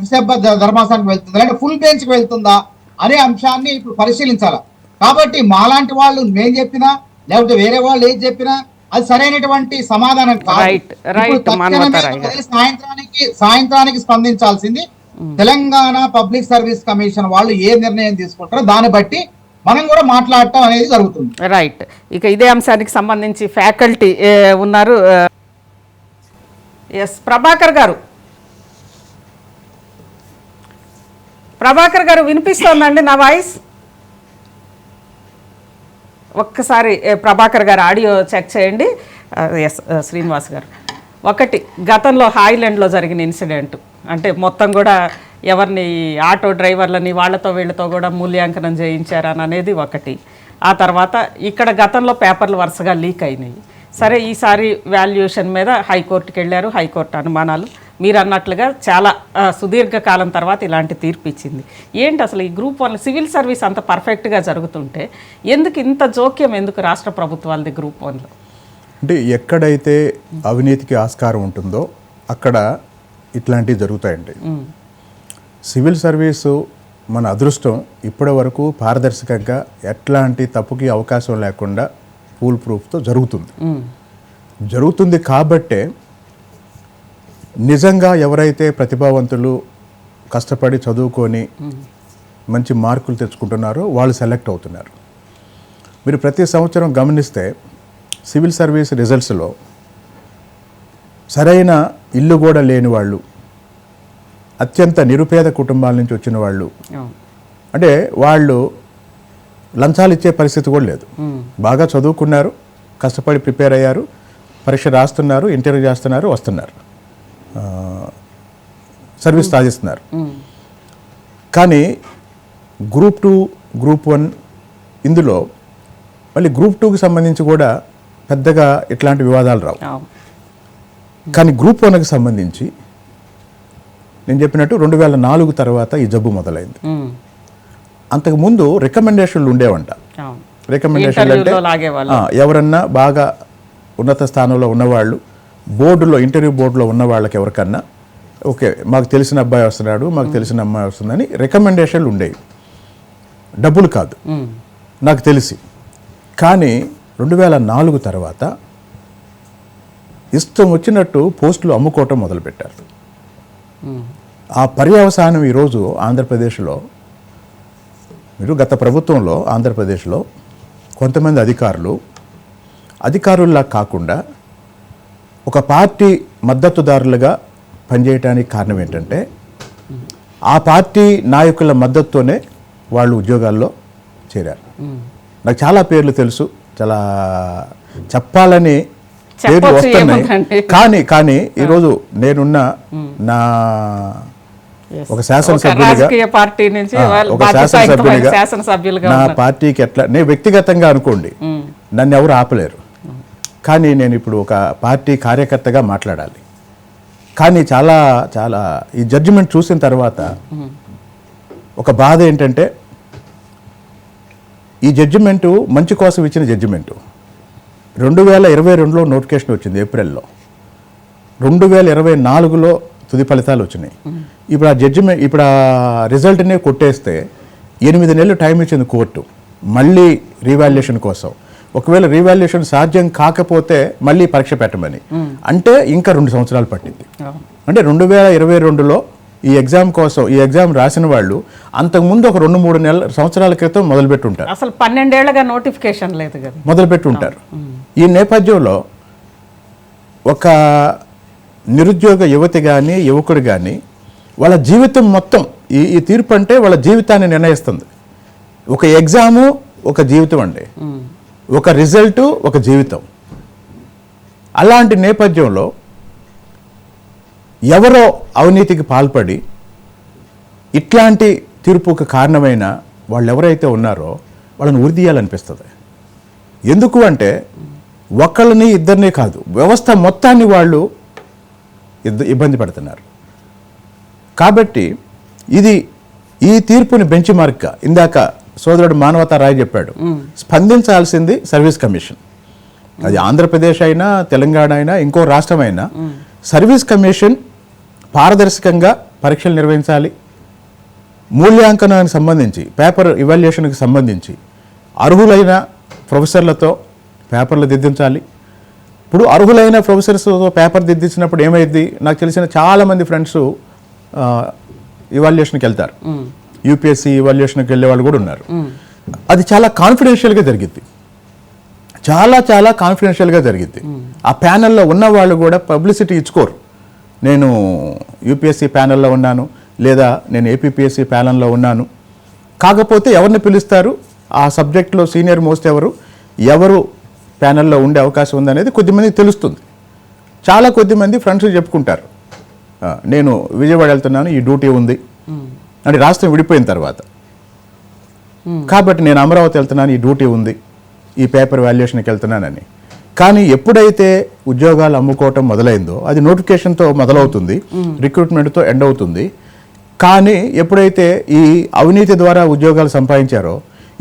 ధర్మాసనానికి వెళ్తుందా, అంటే ఫుల్ బెంచ్ కి వెళ్తుందా అనే అంశాన్ని ఇప్పుడు పరిశీలించాలి. కాబట్టి మాలాంటి వాళ్ళు మేము చెప్పినా లేకపోతే వేరే వాళ్ళు ఏది చెప్పినా అది సరైనటువంటి సమాధానం కాదు. సాయంత్రానికి స్పందించాల్సింది తెలంగాణ పబ్లిక్ సర్వీస్ కమిషన్ వాళ్ళు ఏ నిర్ణయం తీసుకుంటారో దాన్ని బట్టి మనం కూడా మాట్లాడటం అనేది జరుగుతుంది. రైట్. ఇక ఇదే అంశానికి సంబంధించి ఫ్యాకల్టీ ఉన్నారు. ఎస్ ప్రభాకర్ గారు వినిపిస్తోందండి నా వాయిస్? ఒక్కసారి ప్రభాకర్ గారు ఆడియో చెక్ చేయండి. ఎస్ శ్రీనివాస్ గారు, ఒకటి గతంలో హాయిలాండ్లో జరిగిన ఇన్సిడెంట్ అంటే మొత్తం కూడా ఎవరిని ఆటో డ్రైవర్లని వాళ్ళతో వీళ్ళతో కూడా మూల్యాంకనం చేయించారని అనేది ఒకటి. ఆ తర్వాత ఇక్కడ గతంలో పేపర్లు వరుసగా లీక్ అయినాయి. సరే, ఈసారి వాల్యుయేషన్ మీద హైకోర్టుకి వెళ్ళారు. హైకోర్టు అనుమానాలు మీరు అన్నట్లుగా చాలా సుదీర్ఘకాలం తర్వాత ఇలాంటి తీర్పు ఇచ్చింది. ఏంటి అసలు ఈ గ్రూప్ 1 సివిల్ సర్వీస్ అంత పర్ఫెక్ట్గా జరుగుతుంటే ఎందుకు ఇంత జోక్యం ఎందుకు రాష్ట్ర ప్రభుత్వాలది గ్రూప్ 1లో? అంటే ఎక్కడైతే అవినీతికి ఆస్కారం ఉంటుందో అక్కడ ఇట్లాంటివి జరుగుతాయండి. సివిల్ సర్వీసు మన అదృష్టం ఇప్పటి వరకు పారదర్శకంగా ఎట్లాంటి తప్పుకి అవకాశం లేకుండా ఫుల్ ప్రూఫ్తో జరుగుతుంది కాబట్టే నిజంగా ఎవరైతే ప్రతిభావంతులు కష్టపడి చదువుకొని మంచి మార్కులు తెచ్చుకుంటున్నారో వాళ్ళు సెలెక్ట్ అవుతున్నారు. మీరు ప్రతి సంవత్సరం గమనిస్తే సివిల్ సర్వీస్ రిజల్ట్స్లో సరైన ఇల్లు కూడా లేని వాళ్ళు, అత్యంత నిరుపేద కుటుంబాల నుంచి వచ్చిన వాళ్ళు, అంటే వాళ్ళు లంచాలు ఇచ్చే పరిస్థితి కూడా లేదు. బాగా చదువుకున్నారు, కష్టపడి ప్రిపేర్ అయ్యారు, పరీక్ష రాస్తున్నారు, ఇంటర్వ్యూ చేస్తున్నారు, వస్తున్నారు, సర్వీస్ సాధిస్తున్నారు. కానీ గ్రూప్ 2, గ్రూప్ 1 ఇందులో మళ్ళీ గ్రూప్ 2కి సంబంధించి కూడా పెద్దగా ఇట్లాంటి వివాదాలు రావు. కానీ గ్రూప్ 1కి సంబంధించి నేను చెప్పినట్టు 2004 తర్వాత ఈ జబ్బు మొదలైంది. అంతకుముందు రికమెండేషన్లు ఉండేవంట. రికమెండేషన్లు అంటే ఎవరన్నా బాగా ఉన్నత స్థానంలో ఉన్నవాళ్ళు బోర్డులో, ఇంటర్వ్యూ బోర్డులో ఉన్న వాళ్ళకి ఎవరికన్నా ఓకే మాకు తెలిసిన అబ్బాయి వస్తున్నాడు, మాకు తెలిసిన అమ్మాయి వస్తుందని రికమెండేషన్లు ఉండేవి, డబ్బులు కాదు నాకు తెలిసి. కానీ 2004 తర్వాత ఇష్టం వచ్చినట్టు పోస్టులు అమ్ముకోవటం మొదలుపెట్టారు. ఆ పర్యవసానం ఈరోజు ఆంధ్రప్రదేశ్లో, మీరు గత ప్రభుత్వంలో ఆంధ్రప్రదేశ్లో కొంతమంది అధికారుల్లా కాకుండా ఒక పార్టీ మద్దతుదారులుగా పనిచేయడానికి కారణం ఏంటంటే ఆ పార్టీ నాయకుల మద్దతుతోనే వాళ్ళు ఉద్యోగాల్లో చేరారు. నాకు చాలా పేర్లు తెలుసు, చాలా చెప్పాలని పేర్లు వస్తున్నాయి. కానీ ఈరోజు నేనున్న నా ఒక శాసనసభ్యులుగా రాజకీయ పార్టీ నుంచి వాళ్ళు ఒక బాధ్యతాయుతమైన శాసనసభ్యులుగా నా ఉన్నారు. పార్టీకి ఎట్లా నేను వ్యక్తిగతంగా అనుకోండి నన్ను ఎవరు ఆపలేరు, కానీ నేను ఇప్పుడు ఒక పార్టీ కార్యకర్తగా మాట్లాడాలి. కానీ చాలా చాలా ఈ జడ్జిమెంట్ చూసిన తర్వాత ఒక బాధ ఏంటంటే ఈ జడ్జిమెంటు మంచి కోసం ఇచ్చిన జడ్జిమెంటు 2022లో నోటిఫికేషన్ వచ్చింది ఏప్రిల్లో, 2024లో తుది ఫలితాలు వచ్చినాయి. ఇప్పుడు ఆ జడ్జిమెంట్ ఇప్పుడు ఆ రిజల్ట్నే కొట్టేస్తే 8 నెలలు టైం ఇచ్చింది కోర్టు మళ్ళీ రీవాల్యుయేషన్ కోసం. ఒకవేళ రీవాల్యుయేషన్ సాధ్యం కాకపోతే మళ్ళీ పరీక్ష పెట్టమని, అంటే ఇంకా 2 సంవత్సరాలు పట్టింది. అంటే 2022లో ఈ ఎగ్జామ్ కోసం ఈ ఎగ్జామ్ రాసిన వాళ్ళు అంతకుముందు ఒక 2-3 సంవత్సరాల క్రితం మొదలుపెట్టుంటారు. అసలు 12 ఏళ్లుగా నోటిఫికేషన్ లేదు కదా. మొదలుపెట్టుంటారు. ఈ నేపథ్యంలో ఒక నిరుద్యోగ యువతి కానీ యువకుడు కానీ వాళ్ళ జీవితం మొత్తం ఈ తీర్పు అంటే వాళ్ళ జీవితాన్ని నిర్ణయిస్తుంది. ఒక ఎగ్జాము ఒక జీవితం అండి, ఒక రిజల్టు ఒక జీవితం. అలాంటి నేపథ్యంలో ఎవరో అవినీతికి పాల్పడి ఇట్లాంటి తీర్పుకు కారణమైన వాళ్ళు ఎవరైతే ఉన్నారో వాళ్ళని ఉరిదీయాలనిపిస్తుంది. ఎందుకు అంటే ఒకళ్ళని ఇద్దరిని కాదు, వ్యవస్థ మొత్తాన్ని వాళ్ళు ఇబ్బంది పడుతున్నారు. కాబట్టి ఈ తీర్పుని బెంచ్ మార్క్గా ఇందాక సోదరుడు మానవతా రాయ్ చెప్పాడు, స్పందించాల్సింది సర్వీస్ కమిషన్. అది ఆంధ్రప్రదేశ్ అయినా తెలంగాణ అయినా ఇంకో రాష్ట్రం అయినా సర్వీస్ కమిషన్ పారదర్శకంగా పరీక్షలు నిర్వహించాలి. మూల్యాంకనానికి సంబంధించి పేపర్ ఇవాల్యుయేషన్కి సంబంధించి అర్హులైన ప్రొఫెసర్లతో పేపర్లు దిద్దించాలి. ఇప్పుడు అర్హులైన ప్రొఫెసర్స్తో పేపర్ దిద్దించినప్పుడు ఏమైంది, నాకు తెలిసిన చాలామంది ఫ్రెండ్స్ ఇవాల్యుయేషన్కి వెళ్తారు, యూపీఎస్సీ ఇవాల్యుయేషన్కి వెళ్ళే వాళ్ళు కూడా ఉన్నారు. అది చాలా కాన్ఫిడెన్షియల్గా జరిగింది, చాలా చాలా కాన్ఫిడెన్షియల్గా జరిగింది. ఆ ప్యానెల్లో ఉన్న వాళ్ళు కూడా పబ్లిసిటీ ఇచ్చుకోరు. నేను యూపీఎస్సీ ప్యానెల్లో ఉన్నాను లేదా నేను ఏపీపీఎస్సీ ప్యానెల్లో ఉన్నాను. కాకపోతే ఎవరిని పిలుస్తారు, ఆ సబ్జెక్ట్లో సీనియర్ మోస్ట్ ఎవరు ప్యానెల్లో ఉండే అవకాశం ఉందనేది కొద్దిమందికి తెలుస్తుంది. చాలా కొద్దిమంది ఫ్రెండ్స్ చెప్పుకుంటారు, నేను విజయవాడ వెళ్తున్నాను, ఈ డ్యూటీ ఉంది అంటే రాష్ట్రం విడిపోయిన తర్వాత, కాబట్టి నేను అమరావతి వెళ్తున్నాను, ఈ డ్యూటీ ఉంది, ఈ పేపర్ వాల్యుయేషన్కి వెళ్తున్నానని. కానీ ఎప్పుడైతే ఉద్యోగాలు అమ్ముకోవటం మొదలైందో అది నోటిఫికేషన్తో మొదలవుతుంది, రిక్రూట్మెంట్తో ఎండ్ అవుతుంది. కానీ ఎప్పుడైతే ఈ అవినీతి ద్వారా ఉద్యోగాలు సంపాదించారో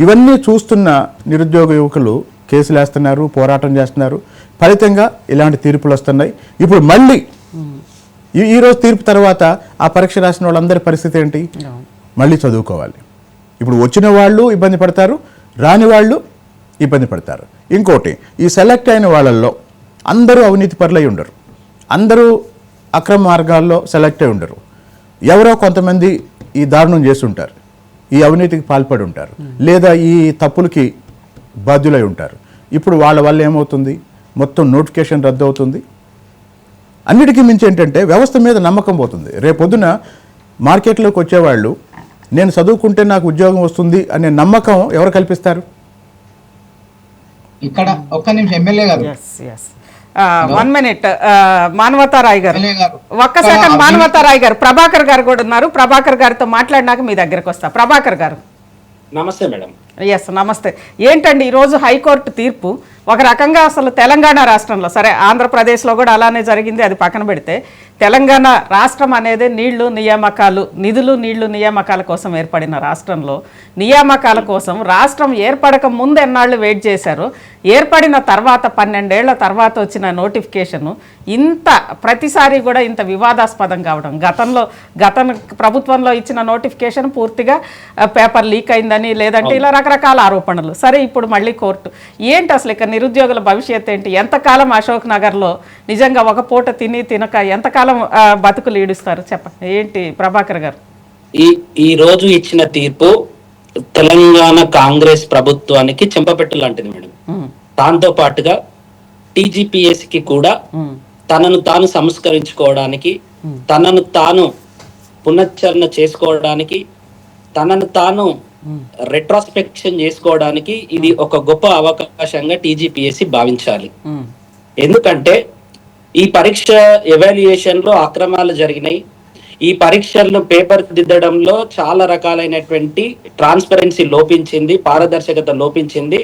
ఇవన్నీ చూస్తున్న నిరుద్యోగ యువకులు కేసులు వేస్తున్నారు, పోరాటం చేస్తున్నారు. ఫలితంగా ఇలాంటి తీర్పులు వస్తున్నాయి. ఇప్పుడు మళ్ళీ ఈరోజు తీర్పు తర్వాత ఆ పరీక్ష రాసిన వాళ్ళందరి పరిస్థితి ఏంటి, మళ్ళీ చదువుకోవాలి. ఇప్పుడు వచ్చిన వాళ్ళు ఇబ్బంది పడతారు, రాని వాళ్ళు ఇబ్బంది పడతారు. ఇంకోటి, ఈ సెలెక్ట్ అయిన వాళ్ళల్లో అందరూ అవినీతి పరులై ఉండరు, అందరూ అక్రమ మార్గాల్లో సెలెక్ట్ అయి ఉండరు. ఎవరో కొంతమంది ఈ దారుణం చేస్తుంటారు, ఈ అవినీతికి పాల్పడి ఉంటారు, లేదా ఈ తప్పులకి బాధ్యులై ఉంటారు. ఇప్పుడు వాళ్ళ వల్ల ఏమవుతుంది, మొత్తం నోటిఫికేషన్ రద్దు అవుతుంది. అన్నిటికీ మించి ఏంటంటే వ్యవస్థ మీద నమ్మకం పోతుంది. రేపొద్దున మార్కెట్లోకి వచ్చేవాళ్ళు నేను చదువుకుంటే నాకు ఉద్యోగం వస్తుంది అనే నమ్మకం ఎవరు కల్పిస్తారు? ఇక్కడ ఒక్క నిమిషం ఎమ్మెల్యే గారు, 1 minute మానవతారాయ్ గారు, ఎమ్మెల్యే గారు, ఒక్క సెకండ్. మానవతారాయ్ గారు, ప్రభాకర్ గారు కూడా ఉన్నారు. ప్రభాకర్ గారితో మాట్లాడినాక మీ దగ్గరకు వస్తా. ప్రభాకర్ గారు నమస్తే మేడం. ఎస్ నమస్తే. ఏంటండి ఈరోజు హైకోర్టు తీర్పు ఒక రకంగా అసలు తెలంగాణ రాష్ట్రంలో, సరే ఆంధ్రప్రదేశ్లో కూడా అలానే జరిగింది, అది పక్కన పెడితే తెలంగాణ రాష్ట్రం అనేది నీళ్లు నియామకాలు, నిధులు నీళ్లు నియామకాల కోసం ఏర్పడిన రాష్ట్రంలో నియామకాల కోసం రాష్ట్రం ఏర్పడక ముందు ఎన్నాళ్ళు వెయిట్ చేశారు, ఏర్పడిన తర్వాత 12 ఏళ్ల తర్వాత వచ్చిన నోటిఫికేషను ఇంత ప్రతిసారి కూడా ఇంత వివాదాస్పదం కావడం, గత ప్రభుత్వంలో ఇచ్చిన నోటిఫికేషన్ పూర్తిగా పేపర్ లీక్ అయిందని, లేదంటే ఇలా రకరకాల ఆరోపణలు. సరే ఇప్పుడు మళ్ళీ కోర్టు. ఏంటి అసలు ఇక నిరుద్యోగుల భవిష్యత్ ఏంటి? ఎంతకాలం అశోక్ నగర్లో నిజంగా ఒక పూట తినక ఎంతకాలం బతుకులు ఈడుస్తారు చెప్పండి. ఏంటి ప్రభాకర్ గారు? ఈ రోజు ఇచ్చిన తీర్పు తెలంగాణ కాంగ్రెస్ ప్రభుత్వానికి చెంపపెట్టు లాంటిది మేడం. దాంతో పాటుగా టీజీపీఎస్సీకి కూడా తనను తాను సంస్కరించుకోవడానికి, తనను తాను పునశ్చరణ చేసుకోవడానికి, తనను తాను రెట్రోస్పెక్షన్ చేసుకోవడానికి ఇది ఒక గొప్ప అవకాశంగా టీజీపీఎస్సీ భావించాలి. ఎందుకంటే ఈ పరీక్ష ఎవాల్యుయేషన్ లో అక్రమాలు జరిగినాయి. ఈ పరీక్షలను పేపర్ దిద్దడంలో చాలా రకాలైనటువంటి ట్రాన్స్పరెన్సీ లోపించింది, పారదర్శకత లోపించింది.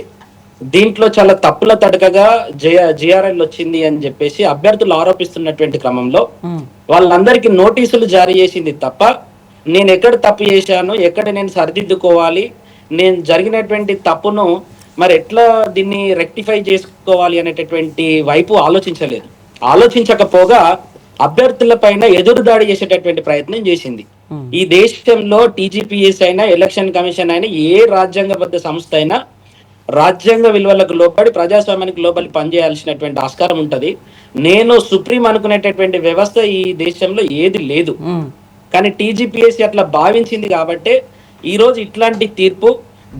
దీంట్లో చాలా తప్పుల తడకగా జిఆర్ఎల్ వచ్చింది అని చెప్పేసి అభ్యర్థులు ఆరోపిస్తున్నటువంటి క్రమంలో వాళ్ళందరికీ నోటీసులు జారీ చేసింది తప్ప నేను ఎక్కడ తప్పు చేశాను, ఎక్కడ నేను సరిదిద్దుకోవాలి, నేను జరిగినటువంటి తప్పును మరి ఎట్లా దీన్ని రెక్టిఫై చేసుకోవాలి అనేటటువంటి వైపు ఆలోచించలేదు. ఆలోచించకపోగా అభ్యర్థుల పైన ఎదురుదాడి చేసేటటువంటి ప్రయత్నం చేసింది. ఈ దేశంలో టీజీపీఎస్ అయినా, ఎలక్షన్ కమిషన్ అయినా, ఏ రాజ్యాంగబద్ధ సంస్థ అయినా రాజ్యాంగ విలువలకు లోబడి, ప్రజాస్వామ్యానికి లోబడి పనిచేయాల్సినటువంటి ఆస్కారం ఉంటది. నేను సుప్రీం అనుకునేటటువంటి వ్యవస్థ ఈ దేశంలో ఏది లేదు. కానీ టీజీపీఎస్ అట్లా భావించింది కాబట్టే ఈరోజు ఇట్లాంటి తీర్పు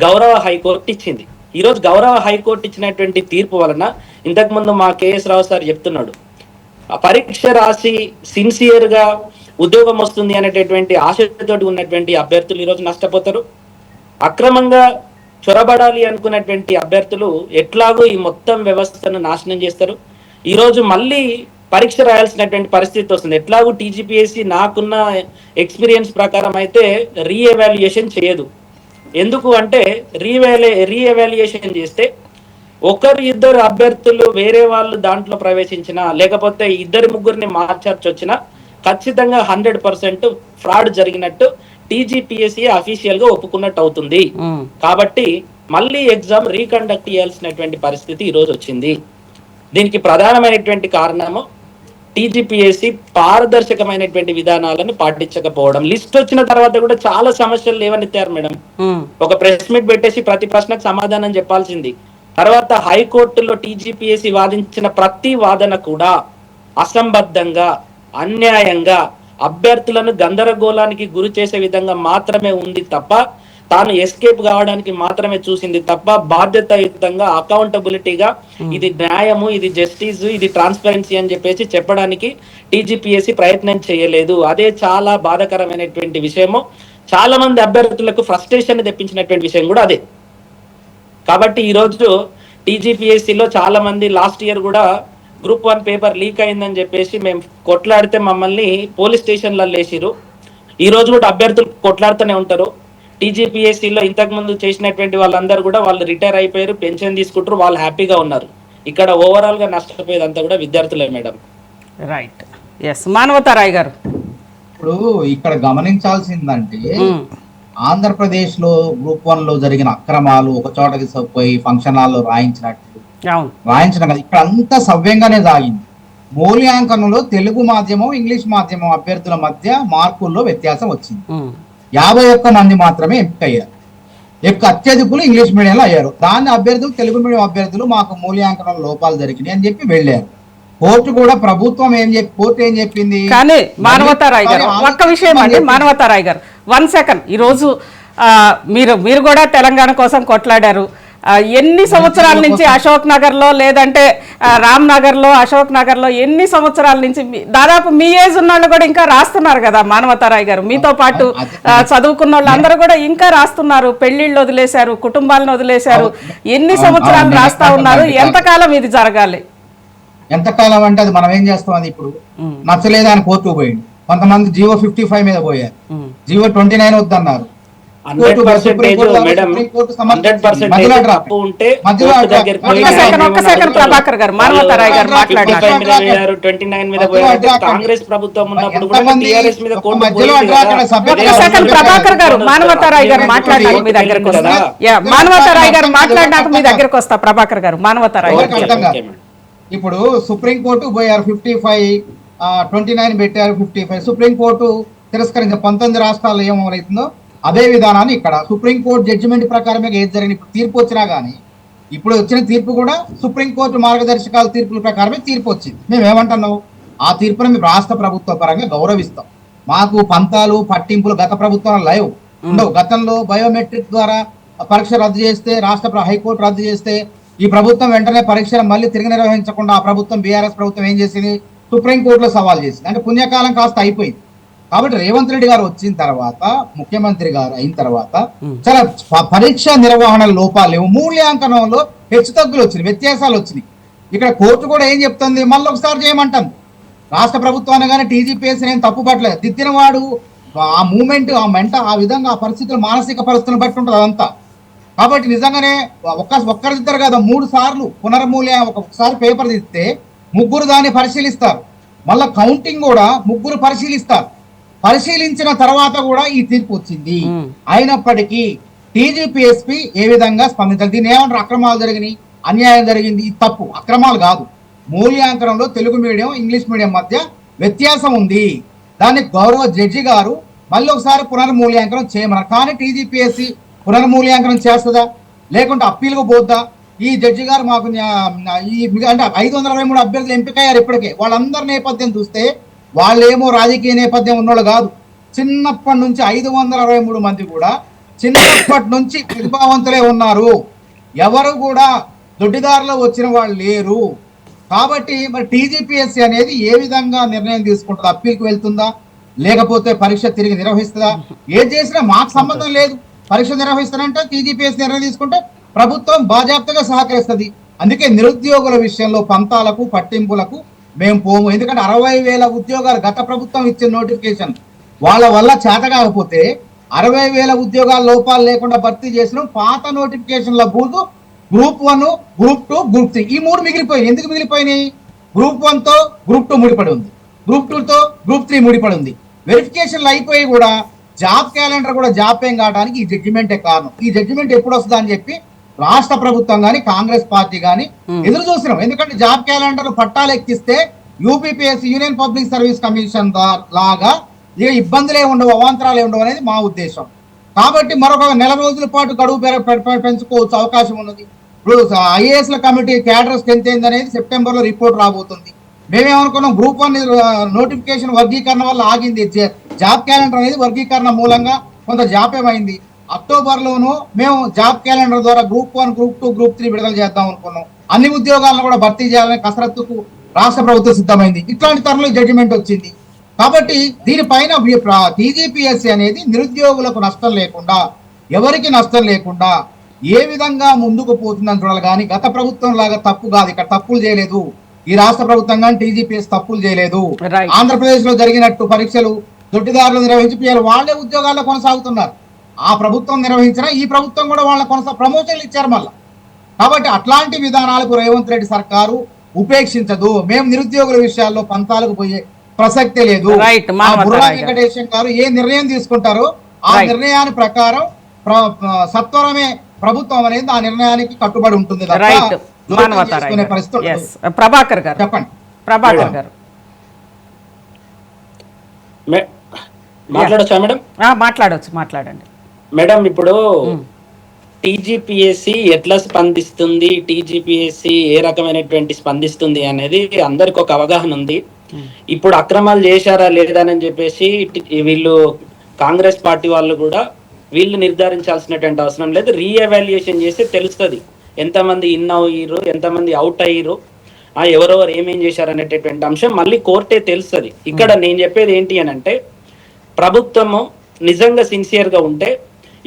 గౌరవ హైకోర్టు ఇచ్చింది. ఈరోజు గౌరవ హైకోర్టు ఇచ్చినటువంటి తీర్పు వలన, ఇంతకుముందు మా కేఎస్ రావు సార్ చెప్తున్నాడు, పరీక్ష రాసి సిన్సియర్ గా ఉద్యోగం వస్తుంది అనేటటువంటి ఆశతోటి ఉన్నటువంటి అభ్యర్థులు ఈరోజు నష్టపోతారు. అక్రమంగా చొరబడాలి అనుకున్నటువంటి అభ్యర్థులు ఎట్లాగో ఈ మొత్తం వ్యవస్థను నాశనం చేస్తారు. ఈరోజు మళ్ళీ పరీక్ష రాయాల్సినటువంటి పరిస్థితి వస్తుంది. ఎట్లాగూ టీజీపీఎస్సీ నాకున్న ఎక్స్పీరియన్స్ ప్రకారం అయితే రీఎవాల్యుయేషన్ చేయదు. ఎందుకు అంటే రీఎవాల్యుయేషన్ చేస్తే ఒకరు ఇద్దరు అభ్యర్థులు వేరే వాళ్ళు దాంట్లో ప్రవేశించినా, లేకపోతే ఇద్దరు ముగ్గురిని మార్చాల్సి వచ్చినా ఖచ్చితంగా 100% ఫ్రాడ్ జరిగినట్టు టీజీపీఎస్సీ అఫీషియల్ గా ఒప్పుకున్నట్టు అవుతుంది. కాబట్టి మళ్ళీ ఎగ్జామ్ రీకండక్ట్ చేయాల్సినటువంటి పరిస్థితి ఈ రోజు వచ్చింది. దీనికి ప్రధానమైనటువంటి కారణము టీజీపీఎస్సీ పారదర్శకమైనటువంటి విధానాలను పాటించకపోవడం. లిస్ట్ వచ్చిన తర్వాత కూడా చాలా సమస్యలు లేవనెత్తారు మేడం. ఒక ప్రెస్ మీట్ పెట్టేసి ప్రతి ప్రశ్నకు సమాధానం చెప్పాల్సింది. తర్వాత హైకోర్టులో టీజీపీఎస్సీ వాదించిన ప్రతి వాదన కూడా అసంబద్ధంగా, అన్యాయంగా, అభ్యర్థులను గందరగోళానికి గురి చేసే విధంగా మాత్రమే ఉంది తప్ప, తాను ఎస్కేప్ కావడానికి మాత్రమే చూసింది తప్ప, బాధ్యతాయుతంగా, అకౌంటబిలిటీగా ఇది న్యాయము, ఇది జస్టిస్, ఇది ట్రాన్స్పరెన్సీ అని చెప్పేసి చెప్పడానికి టీజీపీఎస్సీ ప్రయత్నం చేయలేదు. అదే చాలా బాధాకరమైనటువంటి విషయము. చాలా మంది అభ్యర్థులకు ఫ్రస్ట్రేషన్ తెప్పించినటువంటి విషయం కూడా అదే. కాబట్టి ఈరోజు టీజీపీఎస్సీలో చాలా మంది లాస్ట్ ఇయర్ కూడా గ్రూప్ 1 పేపర్ లీక్ అయిందని చెప్పేసి మేము కొట్లాడితే మమ్మల్ని పోలీస్ స్టేషన్లలో వేసిరు. ఈ రోజు కూడా అభ్యర్థులు కొట్లాడుతూనే ఉంటారు. టీజీపీఎస్సీలో ఇంతకు ముందు చేసినటువంటి వాళ్ళందరూ కూడా వాళ్ళు రిటైర్ అయిపోయారు, పెన్షన్ తీసుకుంటారు, వాళ్ళు హ్యాపీగా ఉన్నారు. ఇక్కడ ఓవరాల్ గా నష్టపోయేదంతా కూడా విద్యార్థులే మేడం. రైట్. ఎస్, మానవతారాయ్ గారు. ఇప్పుడు ఇక్కడ గమనించాల్సిందంటే ఆంధ్రప్రదేశ్ లో గ్రూప్ 1 లో జరిగిన అక్రమాలు ఒక చోట తీసుకుపోయి ఫంక్షన్ హాల్లో రాయించడం కదా, ఇక్కడ అంతా సవ్యంగానే సాగింది. మూల్యాంకనంలో తెలుగు మాధ్యమం, ఇంగ్లీష్ మాధ్యమం అభ్యర్థుల మధ్య మార్కుల్లో వ్యత్యాసం వచ్చింది. 51 మంది మాత్రమే ఎంపికయ్యారు. అత్యధికులు ఇంగ్లీష్ మీడియంలో అయ్యారు. దాన్ని అభ్యర్థులు, తెలుగు మీడియం అభ్యర్థులు మాకు మూల్యాంకనం లోపాలు జరిగినాయి అని చెప్పి వెళ్ళారు. కోర్టు కూడా, ప్రభుత్వం కోర్టు ఏం చెప్పింది? కానీ మానవతారాయ్ గారు, ఒక్క విషయం అండి, మానవతారాయ్ గారు 1 సెకండ్. ఈరోజు మీరు కూడా తెలంగాణ కోసం కొట్లాడారు. ఎన్ని సంవత్సరాల నుంచి అశోక్ నగర్లో, లేదంటే రామ్ నగర్లో, అశోక్ నగర్లో ఎన్ని సంవత్సరాల నుంచి, దాదాపు మీ ఏజ్ ఉన్న వాళ్ళు కూడా ఇంకా రాస్తున్నారు కదా మానవతారాయ్ గారు. మీతో పాటు చదువుకున్న వాళ్ళు అందరూ కూడా ఇంకా రాస్తున్నారు. పెళ్లిళ్ళు వదిలేశారు, కుటుంబాలను వదిలేశారు. ఎన్ని సంవత్సరాలు రాస్తా ఉన్నారు? ఎంతకాలం ఇది జరగాలి? ఎంతకాలం అంటే అది మనం ఏం చేస్తాం? అది ఇప్పుడు నచ్చలేదా అని కోర్టుకు పోయింది. కొంతమంది జీవో 55 మీద పోయారు, జీవో 29 వద్దన్నారు. ప్రభాకర్ గారు, మానవతారాయ్ గారు మాట్లాడారు. ప్రభాకర్ గారు, మానవతారాయ్ గారు మాట్లాడినాక మీ దగ్గరకు వస్తా. మానవతారాయ్ గారు మాట్లాడినాక మీ దగ్గరకు వస్తా. ప్రభాకర్ గారు, మానవతారాయ్ గారు. ఇప్పుడు సుప్రీంకోర్టు పోయారు, 55, 29 పెట్టారు, 55. సుప్రీంకోర్టు తిరస్కరించారు. 19 రాష్ట్రాల్లో ఏమవుతుందో అదే విధానాన్ని ఇక్కడ సుప్రీంకోర్టు జడ్జిమెంట్ ప్రకారమే ఏది జరిగింది. ఇప్పుడు తీర్పు వచ్చినా కానీ, ఇప్పుడు వచ్చిన తీర్పు కూడా సుప్రీంకోర్టు మార్గదర్శకాల తీర్పుల ప్రకారమే తీర్పు వచ్చింది. మేము ఏమంటున్నాం? ఆ తీర్పును మేము రాష్ట్ర ప్రభుత్వ పరంగా గౌరవిస్తాం. మాకు పంతాలు, పట్టింపులు గత ప్రభుత్వం లైవ్ ఉండవు. గతంలో బయోమెట్రిక్ ద్వారా పరీక్ష రద్దు చేస్తే, హైకోర్టు రద్దు చేస్తే, ఈ ప్రభుత్వం వెంటనే పరీక్షలు మళ్ళీ తిరిగి నిర్వహించకుండా ఆ ప్రభుత్వం, బీఆర్ఎస్ ప్రభుత్వం ఏం చేసింది? సుప్రీంకోర్టులో సవాల్ చేసింది. అంటే పుణ్యకాలం కాస్త అయిపోయింది. కాబట్టి రేవంత్ రెడ్డి గారు వచ్చిన తర్వాత, ముఖ్యమంత్రి గారు అయిన తర్వాత చాలా పరీక్ష నిర్వహణ లోపాలు లేవు. మూల్యాంకనంలో హెచ్చుతగ్గులు వచ్చినాయి, వ్యత్యాసాలు వచ్చినాయి. ఇక్కడ కోర్టు కూడా ఏం చెప్తుంది? మళ్ళీ ఒకసారి చేయమంటాను. రాష్ట్ర ప్రభుత్వాన్ని కానీ టీజీపీఎస్సీ నేను తప్పు పట్టలేదు. దిద్దిన వాడు ఆ మూమెంట్, ఆ మెంట, ఆ విధంగా ఆ పరిస్థితులు, మానసిక పరిస్థితులను బట్టి ఉంటుంది అదంతా. కాబట్టి నిజంగానే ఒక్కరిద్దరు కదా 3 సార్లు ఒకసారి పేపర్ తీస్తే 3 దాన్ని పరిశీలిస్తారు. మళ్ళా కౌంటింగ్ కూడా 3 పరిశీలిస్తారు. పరిశీలించిన తర్వాత కూడా ఈ తీర్పు వచ్చింది. అయినప్పటికీ టీజీపీఎస్పీ ఏ విధంగా స్పందించాలి? దీన్ని ఏమంటారు? అక్రమాలు జరిగినాయి, అన్యాయం జరిగింది. ఇది తప్పు, అక్రమాలు కాదు. మూల్యాంకనంలో తెలుగు మీడియం ఇంగ్లీష్ మీడియం మధ్య వ్యత్యాసం ఉంది. దాన్ని గౌరవ జడ్జి గారు మళ్ళీ ఒకసారి పునర్మూల్యాంకనం చేయమన్నారు. కానీ టీజీపీఎస్సీ పునర్మూల్యాంకనం చేస్తుందా, లేకుంటే అప్పీల్కు పోద్దా? ఈ జడ్జి గారు మాకు అంటే 523 అభ్యర్థులు ఎంపికయ్యారు ఇప్పటికే. వాళ్ళందరి నేపథ్యం చూస్తే వాళ్ళేమో రాజకీయ నేపథ్యం ఉన్నోళ్ళు కాదు. చిన్నప్పటి నుంచి 523 మంది కూడా చిన్నప్పటి నుంచి ప్రతిభావంతులే ఉన్నారు. ఎవరు కూడా దొడ్డిదారిలో వచ్చిన వాళ్ళు లేరు. కాబట్టి మరి టీజీపీఎస్సీ అనేది ఏ విధంగా నిర్ణయం తీసుకుంటుందా? అప్పీల్కి వెళ్తుందా, లేకపోతే పరీక్ష తిరిగి నిర్వహిస్తుందా? ఏం చేసినా మాకు సంబంధం లేదు. పరీక్ష నిర్వహిస్తానంటే టీజీపీఎస్సీ నిర్ణయం తీసుకుంటే ప్రభుత్వం బాజాప్తగా సహకరిస్తుంది. అందుకే నిరుద్యోగుల విషయంలో పంతాలకు పట్టింపులకు మేము పోము. ఎందుకంటే 60,000 ఉద్యోగాలు గత ప్రభుత్వం ఇచ్చిన నోటిఫికేషన్ వాళ్ళ వల్ల చేత కాకపోతే 60,000 ఉద్యోగాల లోపాలు లేకుండా భర్తీ చేసిన పాత నోటిఫికేషన్ల బూతు గ్రూప్ 1, గ్రూప్ 2, గ్రూప్ 3 ఈ 3 మిగిలిపోయినాయి. ఎందుకు మిగిలిపోయినాయి? గ్రూప్ 1తో గ్రూప్ 2 ముడిపడి ఉంది, గ్రూప్ 2తో గ్రూప్ 3 ముడిపడి ఉంది. వెరిఫికేషన్లు అయిపోయి కూడా జాబ్ క్యాలెండర్ కూడా జాప్యం కావడానికి ఈ జడ్జిమెంటే కారణం. ఈ జడ్జిమెంట్ ఎప్పుడు వస్తుందా అని చెప్పి రాష్ట్ర ప్రభుత్వం కానీ కాంగ్రెస్ పార్టీ కానీ ఎదురు చూసినాం. ఎందుకంటే జాబ్ క్యాలెండర్ పట్టాలు ఎక్కిస్తే UPPSC union public service commission లాగా ఇక ఇబ్బందులే ఉండవు, అవాంతరాలే ఉండవు అనేది మా ఉద్దేశం. కాబట్టి మరొక 4 రోజుల పాటు గడువు పెంచుకోవచ్చు, అవకాశం ఉన్నది. ఇప్పుడు ఐఏఎస్ల కమిటీ క్యాడర్ స్ట్రెంత్ ఏందనేది సెప్టెంబర్లో రిపోర్ట్ రాబోతుంది. మేమేమనుకున్నాం, గ్రూప్ 1 నోటిఫికేషన్ వర్గీకరణ వల్ల ఆగింది. జాబ్ క్యాలెండర్ అనేది వర్గీకరణ మూలంగా కొంత జాప్యమైంది. అక్టోబర్లోనూ మేము జాబ్ క్యాలెండర్ ద్వారా గ్రూప్ 1, గ్రూప్ 2, గ్రూప్ 3 విడుదల చేద్దాం అనుకున్నాం. అన్ని ఉద్యోగాలను కూడా భర్తీ చేయాలనే కసరత్తుకు రాష్ట్ర ప్రభుత్వం సిద్ధమైంది. ఇట్లాంటి తరంలో జడ్జిమెంట్ వచ్చింది. కాబట్టి దీనిపైన టీజీపీఎస్సీ అనేది నిరుద్యోగులకు నష్టం లేకుండా, ఎవరికి నష్టం లేకుండా ఏ విధంగా ముందుకు పోతుందని చూడాలి. కానీ గత ప్రభుత్వం లాగా తప్పు కాదు, ఇక్కడ తప్పులు చేయలేదు. ఈ రాష్ట్ర ప్రభుత్వం కానీ టీజీపీఎస్ తప్పులు చేయలేదు. ఆంధ్రప్రదేశ్ లో జరిగినట్టు పరీక్షలు దొడ్డిదారులు నిర్వహించి వాళ్ళే ఉద్యోగాల్లో కొనసాగుతున్నారు. ఆ ప్రభుత్వం నిర్వహించిన ఈ ప్రభుత్వం కూడా వాళ్ళ ప్రమోషన్లు ఇచ్చారు మళ్ళా. కాబట్టి అట్లాంటి విధానాలకు రేవంత్ రెడ్డి సర్కారు ఉపేక్షించదు. మేము నిరుద్యోగుల విషయాల్లో పంతాలకు పోయే ప్రసక్తే లేదు. బుర్రా వెంకటేశం గారు ఏ నిర్ణయం తీసుకుంటారో ఆ నిర్ణయాన్ని ప్రకారం సత్వరమే ప్రభుత్వం అనేది ఆ నిర్ణయానికి కట్టుబడి ఉంటుంది. ప్రభాకర్ గారు చెప్పండి. ప్రభాకర్ గారు మాట్లాడొచ్చా మేడం? మాట్లాడొచ్చు, మాట్లాడండి మేడం. ఇప్పుడు టీజీపీఎస్సీ ఎట్లా స్పందిస్తుంది, టీజీపీఎస్సీ ఏ రకమైనటువంటి స్పందిస్తుంది అనేది అందరికి ఒక అవగాహన ఉంది. ఇప్పుడు అక్రమాలు చేశారా లేదా అని చెప్పేసి వీళ్ళు కాంగ్రెస్ పార్టీ వాళ్ళు కూడా వీళ్ళు నిర్ధారించాల్సినటువంటి అవసరం లేదు. రీఎవాల్యుయేషన్ చేస్తే తెలుస్తుంది ఎంతమంది ఇన్ అయ్యారు, ఎంతమంది అవుట్ అయ్యారు, ఎవరెవరు ఏమేం చేశారు అనేటటువంటి అంశం మళ్ళీ కోర్టే తెలుస్తుంది. ఇక్కడ నేను చెప్పేది ఏంటి అని అంటే, ప్రభుత్వము నిజంగా సిన్సియర్గా ఉంటే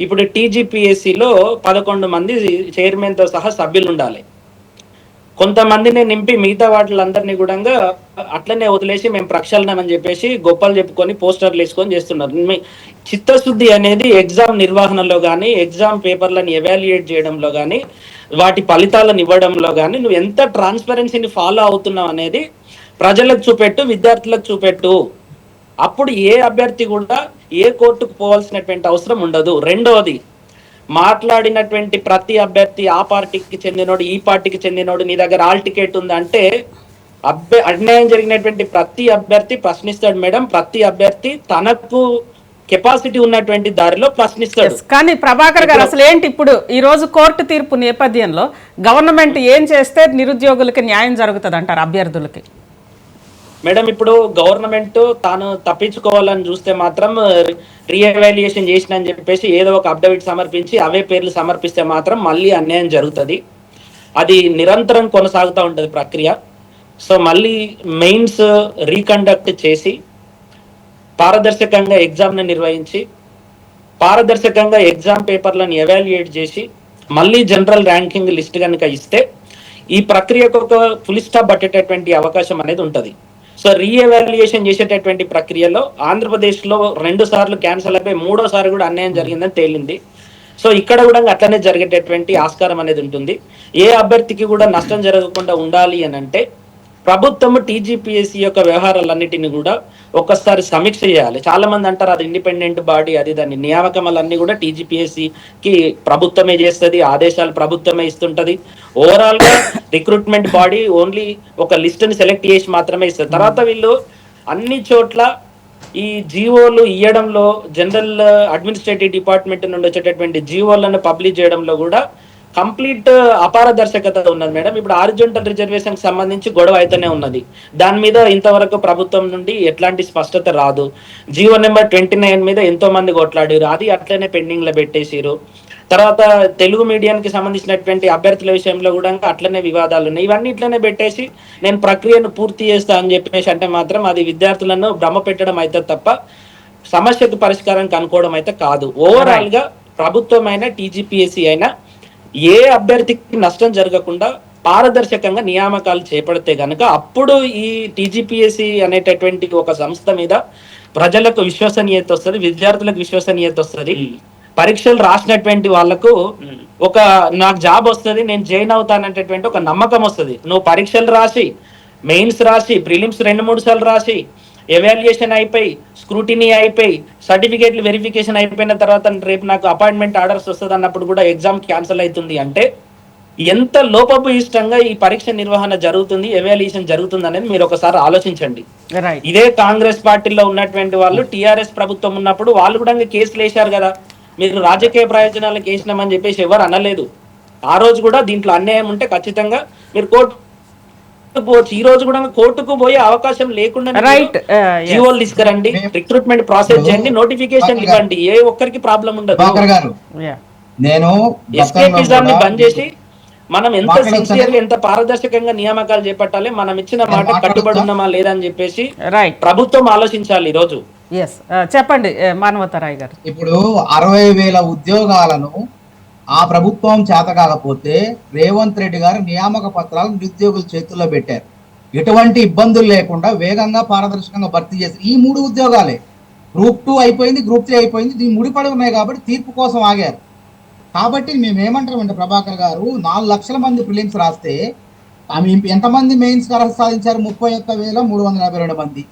ఇప్పుడు టీజీపీఎస్సీలో 11 మంది చైర్మన్తో సహా సభ్యులు ఉండాలి. కొంతమందిని నింపి మిగతా వాటిలందరినీ కూడా అట్లనే వదిలేసి మేము ప్రక్షాళన అని చెప్పేసి గొప్పలు చెప్పుకొని పోస్టర్లు వేసుకొని చేస్తున్నారు. చిత్తశుద్ధి అనేది ఎగ్జామ్ నిర్వహణలో కానీ, ఎగ్జామ్ పేపర్లను ఎవాల్యుయేట్ చేయడంలో కానీ, వాటి ఫలితాలను ఇవ్వడంలో కానీ నువ్వు ఎంత ట్రాన్స్పరెన్సీని ఫాలో అవుతున్నావు అనేది ప్రజలకు చూపెట్టు, విద్యార్థులకు చూపెట్టు. అప్పుడు ఏ అభ్యర్థి కూడా ఏ కోర్టుకు పోవాల్సినటువంటి అవసరం ఉండదు. రెండవది, మాట్లాడినటువంటి ప్రతి అభ్యర్థి ఆ పార్టీకి చెందినోడు, ఈ పార్టీకి చెందినోడు, నీ దగ్గర ఆల్ టికెట్ ఉంది అంటే అన్యాయం జరిగినటువంటి ప్రతి అభ్యర్థి ప్రశ్నిస్తాడు మేడం. ప్రతి అభ్యర్థి తనకు కెపాసిటీ ఉన్నటువంటి దారిలో ప్రశ్నిస్తాడు. కానీ ప్రభాకర్ గారు అసలు ఏంటి ఇప్పుడు ఈ రోజు కోర్టు తీర్పు నేపథ్యంలో గవర్నమెంట్ ఏం చేస్తే నిరుద్యోగులకి న్యాయం జరుగుతుంది అంటారు అభ్యర్థులకి? మేడం, ఇప్పుడు గవర్నమెంట్ తాను తప్పించుకోవాలని చూస్తే మాత్రం రీఎవాల్యుయేషన్ చేసిన అని చెప్పేసి ఏదో ఒక అప్డేట్ సమర్పించి అవే పేర్లు సమర్పిస్తే మాత్రం మళ్ళీ అన్యాయం జరుగుతుంది. అది నిరంతరం కొనసాగుతూ ఉంటుంది ప్రక్రియ. సో మళ్ళీ మెయిన్స్ రీకండక్ట్ చేసి పారదర్శకంగా ఎగ్జామ్ని నిర్వహించి పారదర్శకంగా ఎగ్జామ్ పేపర్లను ఎవాల్యుయేట్ చేసి మళ్ళీ జనరల్ ర్యాంకింగ్ లిస్ట్ కనుక ఇస్తే ఈ ప్రక్రియకు ఒక ఫుల్ స్టాప్ పట్టేటటువంటి అవకాశం అనేది ఉంటుంది. సో రీఎవాల్యుయేషన్ చేసేటటువంటి ప్రక్రియలో ఆంధ్రప్రదేశ్లో 2 సార్లు క్యాన్సల్ అయిపోయి 3ఓసారి కూడా అన్యాయం జరిగిందని తేలింది. సో ఇక్కడ కూడా అట్లనే జరిగేటటువంటి ఆస్కారం అనేది ఉంటుంది. ఏ అభ్యర్థికి కూడా నష్టం జరగకుండా ఉండాలి అని అంటే ప్రభుత్వం టీజీపీఎస్సీ యొక్క వ్యవహారాలన్నిటిని కూడా ఒక్కసారి సమీక్ష చేయాలి. చాలా మంది అంటారు అది ఇండిపెండెంట్ బాడీ, అది దాని నియామకములన్నీ కూడా టీజీపీఎస్సీకి ప్రభుత్వమే చేస్తుంది, ఆదేశాలు ప్రభుత్వమే ఇస్తుంటది. ఓవరాల్ గా రిక్రూట్మెంట్ బాడీ ఓన్లీ ఒక లిస్ట్ ని సెలెక్ట్ చేసి మాత్రమే ఇస్తుంది. తర్వాత వీళ్ళు అన్ని చోట్ల ఈ జీవోలు ఇవ్వడంలో, జనరల్ అడ్మినిస్ట్రేటివ్ డిపార్ట్మెంట్ నుండి వచ్చేటటువంటి జీవోలను పబ్లిష్ చేయడంలో కూడా కంప్లీట్ అపారదర్శకత ఉన్నది మేడం. ఇప్పుడు హారిజాంటల్ రిజర్వేషన్ కి సంబంధించి గొడవ అయితేనే ఉన్నది. దాని మీద ఇంతవరకు ప్రభుత్వం నుండి ఎట్లాంటి స్పష్టత రాదు. జీవో నెంబర్ 29 మీద ఎంతో మంది కొట్లాడారు, అది అట్లనే పెండింగ్ లో పెట్టేసారు. తర్వాత తెలుగు మీడియానికి సంబంధించినటువంటి అభ్యర్థుల విషయంలో కూడా అట్లనే వివాదాలు ఉన్నాయి. ఇవన్నీ ఇట్లనే పెట్టేసి నేను ప్రక్రియను పూర్తి చేస్తా అని చెప్పేసి అంటే మాత్రం అది విద్యార్థులను భ్రమ పెట్టడం అయితే తప్ప సమస్యకు పరిష్కారానికి అనుకోవడం అయితే కాదు. ఓవరాల్ గా ప్రభుత్వమైన టీజీపీఎస్సీ అయినా ఏ అభ్యర్థికి నష్టం జరగకుండా పారదర్శకంగా నియామకాలు చేపడితే గనక అప్పుడు ఈ టీజీపీఎస్సీ అనేటటువంటి ఒక సంస్థ మీద ప్రజలకు విశ్వసనీయత వస్తుంది, విద్యార్థులకు విశ్వసనీయత వస్తుంది. పరీక్షలు రాసినటువంటి వాళ్ళకు ఒక నాకు జాబ్ వస్తుంది, నేను జాయిన్ అవుతాననేటటువంటి ఒక నమ్మకం వస్తుంది. నువ్వు పరీక్షలు రాసి, మెయిన్స్ రాసి, ప్రిలిమ్స్ 2-3 సార్లు రాసి, ఎవాల్యుయేషన్ అయిపోయి, స్క్రూటినీ అయిపోయి, సర్టిఫికేట్లు వెరిఫికేషన్ అయిపోయిన తర్వాత రేపు నాకు అపాయింట్మెంట్ ఆర్డర్స్ వస్తుంది అన్నప్పుడు కూడా ఎగ్జామ్ క్యాన్సిల్ అవుతుంది అంటే ఎంత లోపపు ఇష్టంగా ఈ పరీక్ష నిర్వహణ జరుగుతుంది, ఎవాల్యుయేషన్ జరుగుతుంది అనేది మీరు ఒకసారి ఆలోచించండి. ఇదే కాంగ్రెస్ పార్టీలో ఉన్నటువంటి వాళ్ళు టీఆర్ఎస్ ప్రభుత్వం ఉన్నప్పుడు వాళ్ళు కూడా కేసులు వేశారు కదా, మీరు రాజకీయ ప్రయోజనాలకు వేసినామని చెప్పేసి ఎవరు అనలేదు. ఆ రోజు కూడా దీంట్లో అన్యాయం ఉంటే ఖచ్చితంగా మీరు కోర్టు పోవచ్చు. ఈ రోజు కూడా కోర్టుకు పోయే అవకాశం లేకుండా జీవోలు తీసుకురండి, రిక్రూట్మెంట్ ప్రాసెస్ చేయండి, నోటిఫికేషన్ ఇవ్వండి, ఏ ఒక్కరికి ప్రాబ్లం ఉండదు. నేను ఎస్కేపిజాన్ని బంద్ చేసి మనం ఎంత సిన్సియర్గా, ఎంత పారదర్శకంగా నియామకాలు చేపట్టాలి, మనం ఇచ్చిన మాట కట్టుబడి ఉన్నామా లేదా అని చెప్పేసి ప్రభుత్వం ఆలోచించాలి. ఈ రోజు చెప్పండి మానవతరాయ్ గారు. ఇప్పుడు 60,000 ఉద్యోగాలను ఆ ప్రభుత్వం చేత కాకపోతే రేవంత్ రెడ్డి గారు నియామక పత్రాలు నిరుద్యోగుల చేతుల్లో పెట్టారు. ఎటువంటి ఇబ్బందులు లేకుండా వేగంగా పారదర్శకంగా భర్తీ చేసి ఈ 3 ఉద్యోగాలే, గ్రూప్ 2 అయిపోయింది, గ్రూప్ 3 అయిపోయింది, దీని ముడిపడి ఉన్నాయి కాబట్టి తీర్పు కోసం ఆగారు. కాబట్టి మేము ఏమంటామంటే ప్రభాకర్ గారు 4 లక్షల మంది ప్రిలిమ్స్ రాస్తే ఎంతమంది మెయిన్స్ అర్హత సాధించారు? 31,342 మంది.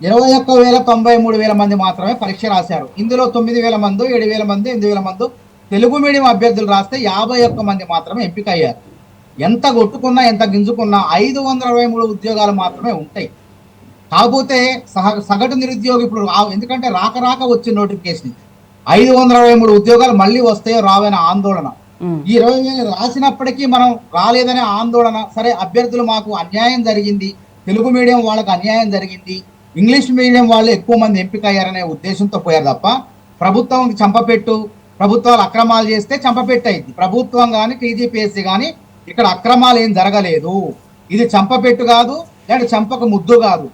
21,93,000 మంది మాత్రమే పరీక్ష రాశారు. ఇందులో 9,000 మంది, 7,000 మంది, 8,000 మంది తెలుగు మీడియం అభ్యర్థులు రాస్తే 51 మంది మాత్రమే ఎంపిక అయ్యారు. ఎంత కొట్టుకున్నా, ఎంత గింజుకున్నా 523 ఉద్యోగాలు మాత్రమే ఉంటాయి. కాకపోతే సగటు నిరుద్యోగి ఇప్పుడు ఎందుకంటే రాక వచ్చిన నోటిఫికేషన్ 523 ఉద్యోగాలు మళ్ళీ వస్తాయో రావైన ఆందోళన. ఈ 20,000 రాసినప్పటికీ మనం రాలేదనే ఆందోళన. సరే, అభ్యర్థులు మాకు అన్యాయం జరిగింది, తెలుగు మీడియం వాళ్ళకి అన్యాయం జరిగింది, ఇంగ్లీష్ మీడియం వాళ్ళు ఎక్కువ మంది ఎంపిక అయ్యారనే ఉద్దేశంతో పోయారు తప్ప ప్రభుత్వం చంపపెట్టు, ప్రభుత్వాలు అక్రమాలు చేస్తే చంపపెట్టు అయింది. ప్రభుత్వం కానీ టీజీపీఎస్సీ కానీ ఇక్కడ అక్రమాలు ఏం జరగలేదు. ఇది చంపపెట్టు కాదు, లేదా చంపక ముద్దు కాదు.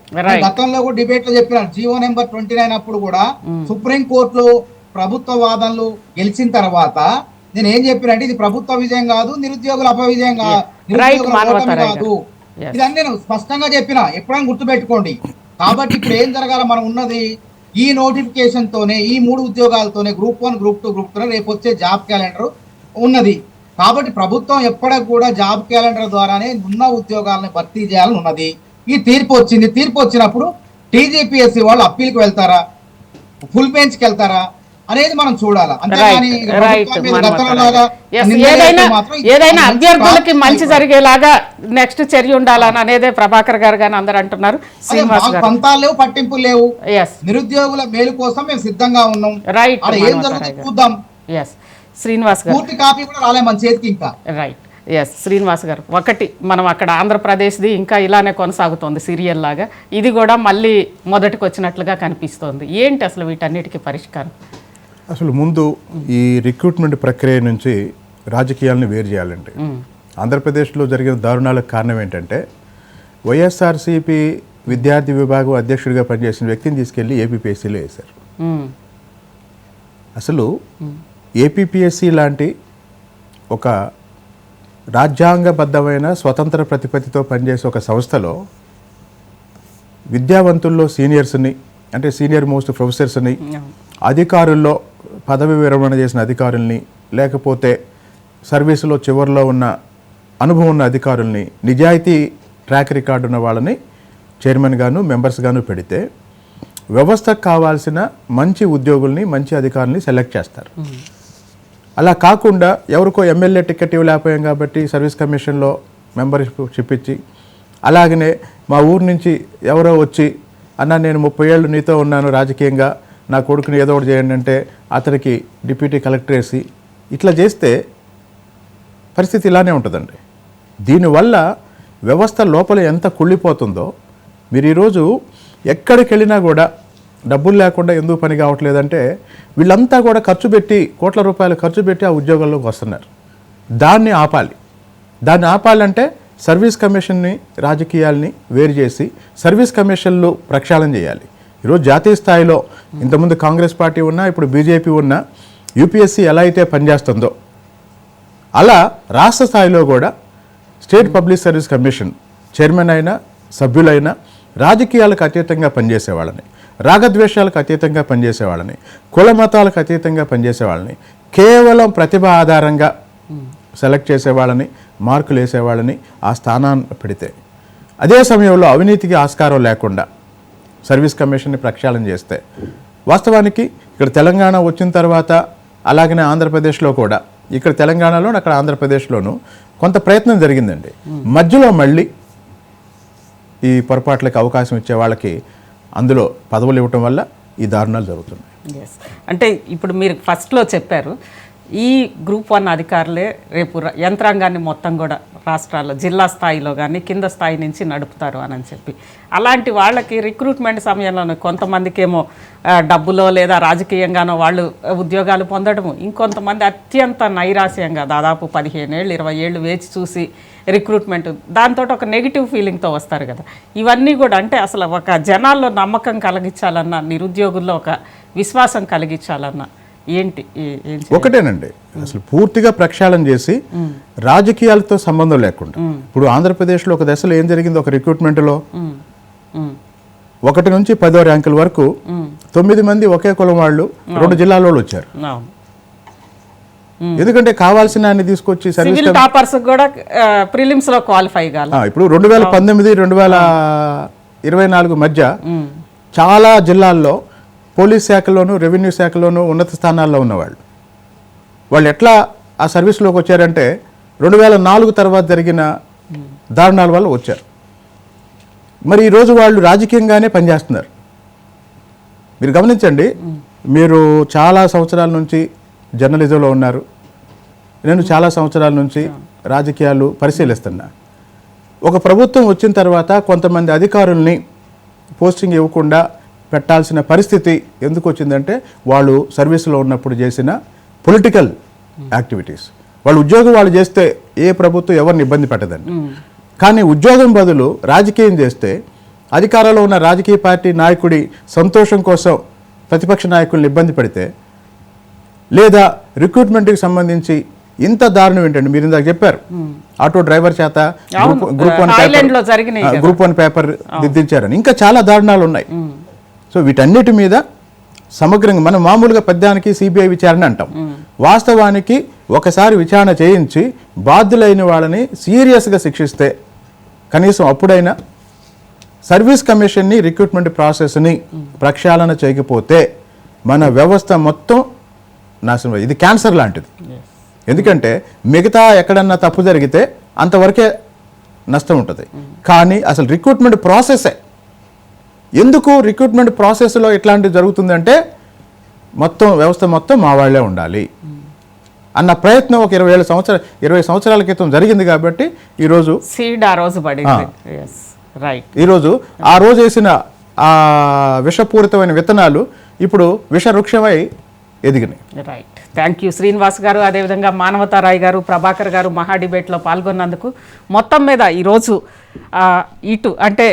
గతంలో కూడా డిబేట్ లో చెప్పినారు. జీవో నెంబర్ 29 అప్పుడు కూడా సుప్రీం కోర్టులో ప్రభుత్వ వాదనలు గెలిచిన తర్వాత నేను ఏం చెప్పినంటే ఇది ప్రభుత్వ విజయం కాదు, నిరుద్యోగుల అపవిజయం కాదు, ఇదన్నీ నేను స్పష్టంగా చెప్పిన, ఎప్పుడైనా గుర్తుపెట్టుకోండి. కాబట్టి ఇప్పుడు ఏం జరగాల, మనం ఉన్నది ఈ నోటిఫికేషన్ తోనే, ఈ 3 ఉద్యోగాలతోనే, గ్రూప్ 1, గ్రూప్ 2, గ్రూప్ 3 రేపు వచ్చే జాబ్ క్యాలెండర్ ఉన్నది. కాబట్టి ప్రభుత్వం ఎప్పటికి కూడా జాబ్ క్యాలెండర్ ద్వారానే ఉన్న ఉద్యోగాలను భర్తీ చేయాలని ఉన్నది. ఈ తీర్పు వచ్చింది. తీర్పు వచ్చినప్పుడు టీజీపీఎస్సీ వాళ్ళు అప్పీల్కి వెళ్తారా, ఫుల్ బెంచ్కి వెళ్తారా అనేది మనం చూడాలి. అంతేగాని ఏదైనా అభ్యర్థులకి మంచి జరిగేలాగా నెక్స్ట్ చర్య ఉండాలని అనేదే ప్రభాకర్ గారు కానీ అందరు అంటున్నారు. పంతాలు లేవు, పట్టింపులు లేవు, నిరుద్యోగుల మేలు కోసం మేము సిద్ధంగా ఉన్నాం. ఏం జరుగుతుంది చూద్దాం. శ్రీనివాస్ గారు పూర్తి కాపీ కూడా రాలే మన చేతికి ఇంకా. శ్రీనివాస్ గారు, ఒకటి మనం అక్కడ ఆంధ్రప్రదేశ్ది ఇంకా ఇలానే కొనసాగుతోంది సీరియల్ లాగా, ఇది కూడా మళ్ళీ మొదటికి వచ్చినట్లుగా కనిపిస్తోంది. ఏంటి అసలు వీటన్నిటికీ పరిష్కారం? అసలు ముందు ఈ రిక్రూట్మెంట్ ప్రక్రియ నుంచి రాజకీయాలను వేరు చేయాలండి. ఆంధ్రప్రదేశ్లో జరిగిన దారుణాలకు కారణం ఏంటంటే వైఎస్ఆర్సీపీ విద్యార్థి విభాగం అధ్యక్షుడిగా పనిచేసిన వ్యక్తిని తీసుకెళ్లి ఏపీపీఎస్సీలో వేశారు. అసలు ఏపీపీఎస్సీ లాంటి ఒక రాజ్యాంగబద్ధమైన స్వతంత్ర ప్రతిపత్తితో పనిచేసే ఒక సంస్థలో విద్యావంతుల్లో సీనియర్స్ని, అంటే సీనియర్ మోస్ట్ ప్రొఫెసర్స్ని, అధికారుల్లో పదవి విరమణ చేసిన అధికారుల్ని, లేకపోతే సర్వీసులో చివరిలో ఉన్న అనుభవం ఉన్న అధికారుల్ని, నిజాయితీ ట్రాక్ రికార్డు ఉన్న వాళ్ళని చైర్మన్ గాను మెంబర్స్ గాను పెడితే వ్యవస్థకు కావాల్సిన మంచి ఉద్యోగుల్ని, మంచి అధికారుల్ని సెలెక్ట్ చేస్తారు. అలా కాకుండా ఎవరికో ఎమ్మెల్యే టికెట్ ఇవ్వలేకపోయాం కాబట్టి సర్వీస్ కమిషన్లో మెంబర్షిప్ ఇచ్చి, అలాగనే మా ఊరు నుంచి ఎవరో వచ్చి అన్న నేను 30 ఏళ్ళు నీతో ఉన్నాను రాజకీయంగా, నా కొడుకుని ఏదో ఒకటి చేయండి అంటే అతనికి డిప్యూటీ కలెక్టర్ వేసి ఇట్లా చేస్తే పరిస్థితి ఇలానే ఉంటుందండి. దీనివల్ల వ్యవస్థ లోపల ఎంత కుళ్ళిపోతుందో, మీరు ఈరోజు ఎక్కడికి వెళ్ళినా కూడా డబ్బులు లేకుండా ఎందుకు పని కావట్లేదంటే వీళ్ళంతా కూడా ఖర్చు పెట్టి కోట్ల రూపాయలు ఖర్చు పెట్టి ఆ ఉద్యోగాల్లోకి వస్తున్నారు. దాన్ని ఆపాలి. దాన్ని ఆపాలంటే సర్వీస్ కమిషన్ని, రాజకీయాల్ని వేరు చేసి సర్వీస్ కమిషన్లు ప్రక్షాళన చేయాలి. ఈరోజు జాతీయ స్థాయిలో ఇంతకుముందు కాంగ్రెస్ పార్టీ ఉన్నా, ఇప్పుడు బీజేపీ ఉన్నా, యూపీఎస్సీ ఎలా అయితే పనిచేస్తుందో అలా రాష్ట్ర స్థాయిలో కూడా state public service commission chairman అయినా, సభ్యులైనా రాజకీయాలకు అతీతంగా పనిచేసేవాళ్ళని, రాగద్వేషాలకు అతీతంగా పనిచేసేవాళ్ళని, కుల మతాలకు అతీతంగా పనిచేసేవాళ్ళని, కేవలం ప్రతిభ ఆధారంగా సెలెక్ట్ చేసేవాళ్ళని, మార్కులు వేసేవాళ్ళని ఆ స్థానాన్ని పెడితే, అదే సమయంలో అవినీతికి ఆస్కారం లేకుండా సర్వీస్ కమిషన్ని ప్రక్షాళన చేస్తే, వాస్తవానికి ఇక్కడ తెలంగాణ వచ్చిన తర్వాత అలాగనే ఆంధ్రప్రదేశ్లో కూడా, ఇక్కడ తెలంగాణలో అక్కడ ఆంధ్రప్రదేశ్లోనూ కొంత ప్రయత్నం జరిగిందండి. మధ్యలో మళ్ళీ ఈ పొరపాట్లకు అవకాశం ఇచ్చే వాళ్ళకి అందులో పదవులు ఇవ్వటం వల్ల ఈ దారుణాలు జరుగుతున్నాయి. అంటే ఇప్పుడు మీరు ఫస్ట్లో చెప్పారు ఈ గ్రూప్ 1 అధికారులే రేపు యంత్రాంగాన్ని మొత్తం కూడా రాష్ట్రాల్లో జిల్లా స్థాయిలో కానీ కింద స్థాయి నుంచి నడుపుతారు అని చెప్పి, అలాంటి వాళ్ళకి రిక్రూట్మెంట్ సమయంలో కొంతమందికి ఏమో డబ్బులో లేదా రాజకీయంగానో వాళ్ళు ఉద్యోగాలు పొందడము, ఇంకొంతమంది అత్యంత నైరాశ్యంగా దాదాపు 15 ఏళ్ళు 20 ఏళ్ళు వేచి చూసి రిక్రూట్మెంట్, దాంతో ఒక నెగిటివ్ ఫీలింగ్తో వస్తారు కదా. ఇవన్నీ కూడా అంటే అసలు ఒక జనాల్లో నమ్మకం కలిగించాలన్నా, నిరుద్యోగుల్లో ఒక విశ్వాసం కలిగించాలన్నా ఏంటి? ఒకటేనండి, అసలు పూర్తిగా ప్రక్షాళన చేసి రాజకీయాలతో సంబంధం లేకుండా, ఇప్పుడు ఆంధ్రప్రదేశ్లో ఒక దశలో ఏం జరిగింది, ఒక రిక్రూట్మెంట్లో 1 నుంచి 10వ ర్యాంకుల వరకు 9 మంది ఒకే కులం వాళ్ళు 2 జిల్లాల వాళ్ళు వచ్చారు. ఎందుకంటే కావాల్సిన అన్ని తీసుకొచ్చి సివిల్ టాపర్స్ కూడా ప్రిలిమ్స్ లో క్వాలిఫై కావాలి. ఇప్పుడు 2019 2024 మధ్య చాలా జిల్లాల్లో పోలీస్ శాఖలోను, రెవెన్యూ శాఖలోను ఉన్నత స్థానాల్లో ఉన్నవాళ్ళు వాళ్ళు ఎట్లా ఆ సర్వీస్లోకి వచ్చారంటే 2004 తర్వాత జరిగిన దారుణాల వల్ల వచ్చారు. మరి ఈరోజు వాళ్ళు రాజకీయంగానే పనిచేస్తున్నారు. మీరు గమనించండి, మీరు చాలా సంవత్సరాల నుంచి జర్నలిజంలో ఉన్నారు, నేను చాలా సంవత్సరాల నుంచి రాజకీయాలు పరిశీలిస్తున్నా. ఒక ప్రభుత్వం వచ్చిన తర్వాత కొంతమంది అధికారుల్ని పోస్టింగ్ ఇవ్వకుండా పెట్టాల్సిన పరిస్థితి ఎందుకు వచ్చిందంటే వాళ్ళు సర్వీస్లో ఉన్నప్పుడు చేసిన పొలిటికల్ యాక్టివిటీస్. వాళ్ళ ఉద్యోగం వాళ్ళు చేస్తే ఏ ప్రభుత్వం ఎవరిని ఇబ్బంది పెట్టదండి. కానీ ఉద్యోగం బదులు రాజకీయం చేస్తే అధికారంలో ఉన్న రాజకీయ పార్టీ నాయకుడి సంతోషం కోసం ప్రతిపక్ష నాయకుల్ని ఇబ్బంది పెడితే, లేదా రిక్రూట్మెంట్కి సంబంధించి ఇంత దారుణం ఏంటండి, మీరు ఇందాక చెప్పారు ఆటో డ్రైవర్ చేత గ్రూప్ 1 పేపర్ దిద్దించారని, ఇంకా చాలా దారుణాలు ఉన్నాయి. సో వీటన్నిటి మీద సమగ్రంగా మనం మామూలుగా పెద్దానికి సిబిఐ విచారణ అంటాం, వాస్తవానికి ఒకసారి విచారణ చేయించి బాధ్యులైన వాళ్ళని సీరియస్గా శిక్షిస్తే కనీసం అప్పుడైనా సర్వీస్ కమిషన్ని, రిక్రూట్మెంట్ ప్రాసెస్ని ప్రక్షాళన చేయకపోతే మన వ్యవస్థ మొత్తం నాశనం. ఇది క్యాన్సర్ లాంటిది. ఎందుకంటే మిగతా ఎక్కడన్నా తప్పు జరిగితే అంతవరకే నష్టం ఉంటుంది, కానీ అసలు రిక్రూట్మెంట్ ప్రాసెసే ఎందుకు రిక్రూట్మెంట్ ప్రాసెస్లో ఇట్లాంటివి జరుగుతుందంటే మొత్తం వ్యవస్థ మొత్తం మా వాళ్ళే ఉండాలి అన్న ప్రయత్నం ఒక 20 సంవత్సరాల క్రితం జరిగింది. కాబట్టి ఈరోజు ఈరోజు ఆ రోజు వేసిన ఆ విషపూరితమైన విత్తనాలు ఇప్పుడు విషవృక్షమై ఎదిగినాయి. రైట్, థ్యాంక్ యూ శ్రీనివాస్ గారు, అదేవిధంగా మానవతారాయ్ గారు, ప్రభాకర్ గారు మహా డిబేట్లో పాల్గొన్నందుకు. మొత్తం మీద ఈరోజు ఇటు అంటే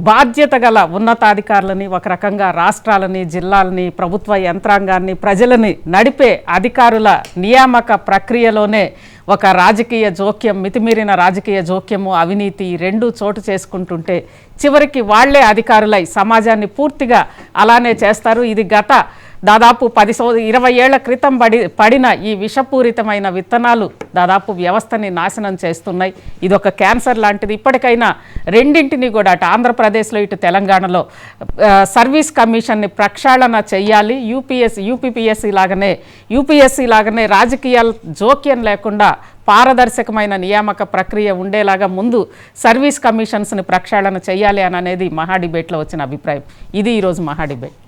బాధ్యత గల ఉన్నతాధికారులని, ఒక రకంగా రాష్ట్రాలని, జిల్లాలని, ప్రభుత్వ యంత్రాంగాన్ని, ప్రజలని నడిపే అధికారుల నియామక ప్రక్రియలోనే ఒక రాజకీయ జోక్యం, మితిమీరిన రాజకీయ జోక్యము, అవినీతి రెండూ చోటు చేసుకుంటుంటే చివరికి వాళ్లే అధికారులై సమాజాన్ని పూర్తిగా అలానే చేస్తారు. ఇది గత దాదాపు 20 ఏళ్ల క్రితం పడిన ఈ విషపూరితమైన విత్తనాలు దాదాపు వ్యవస్థని నాశనం చేస్తున్నాయి. ఇది ఒక క్యాన్సర్ లాంటిది. ఇప్పటికైనా రెండింటిని కూడా అటు ఆంధ్రప్రదేశ్లో ఇటు తెలంగాణలో సర్వీస్ కమిషన్ని ప్రక్షాళన చెయ్యాలి. యూపీఎస్సీ లాగానే రాజకీయాల జోక్యం లేకుండా పారదర్శకమైన నియామక ప్రక్రియ ఉండేలాగా ముందు సర్వీస్ కమిషన్స్ని ప్రక్షాళన చేయాలి అని అనేది మహా డిబేట్లో వచ్చిన అభిప్రాయం. ఇది ఈరోజు మహా డిబేట్.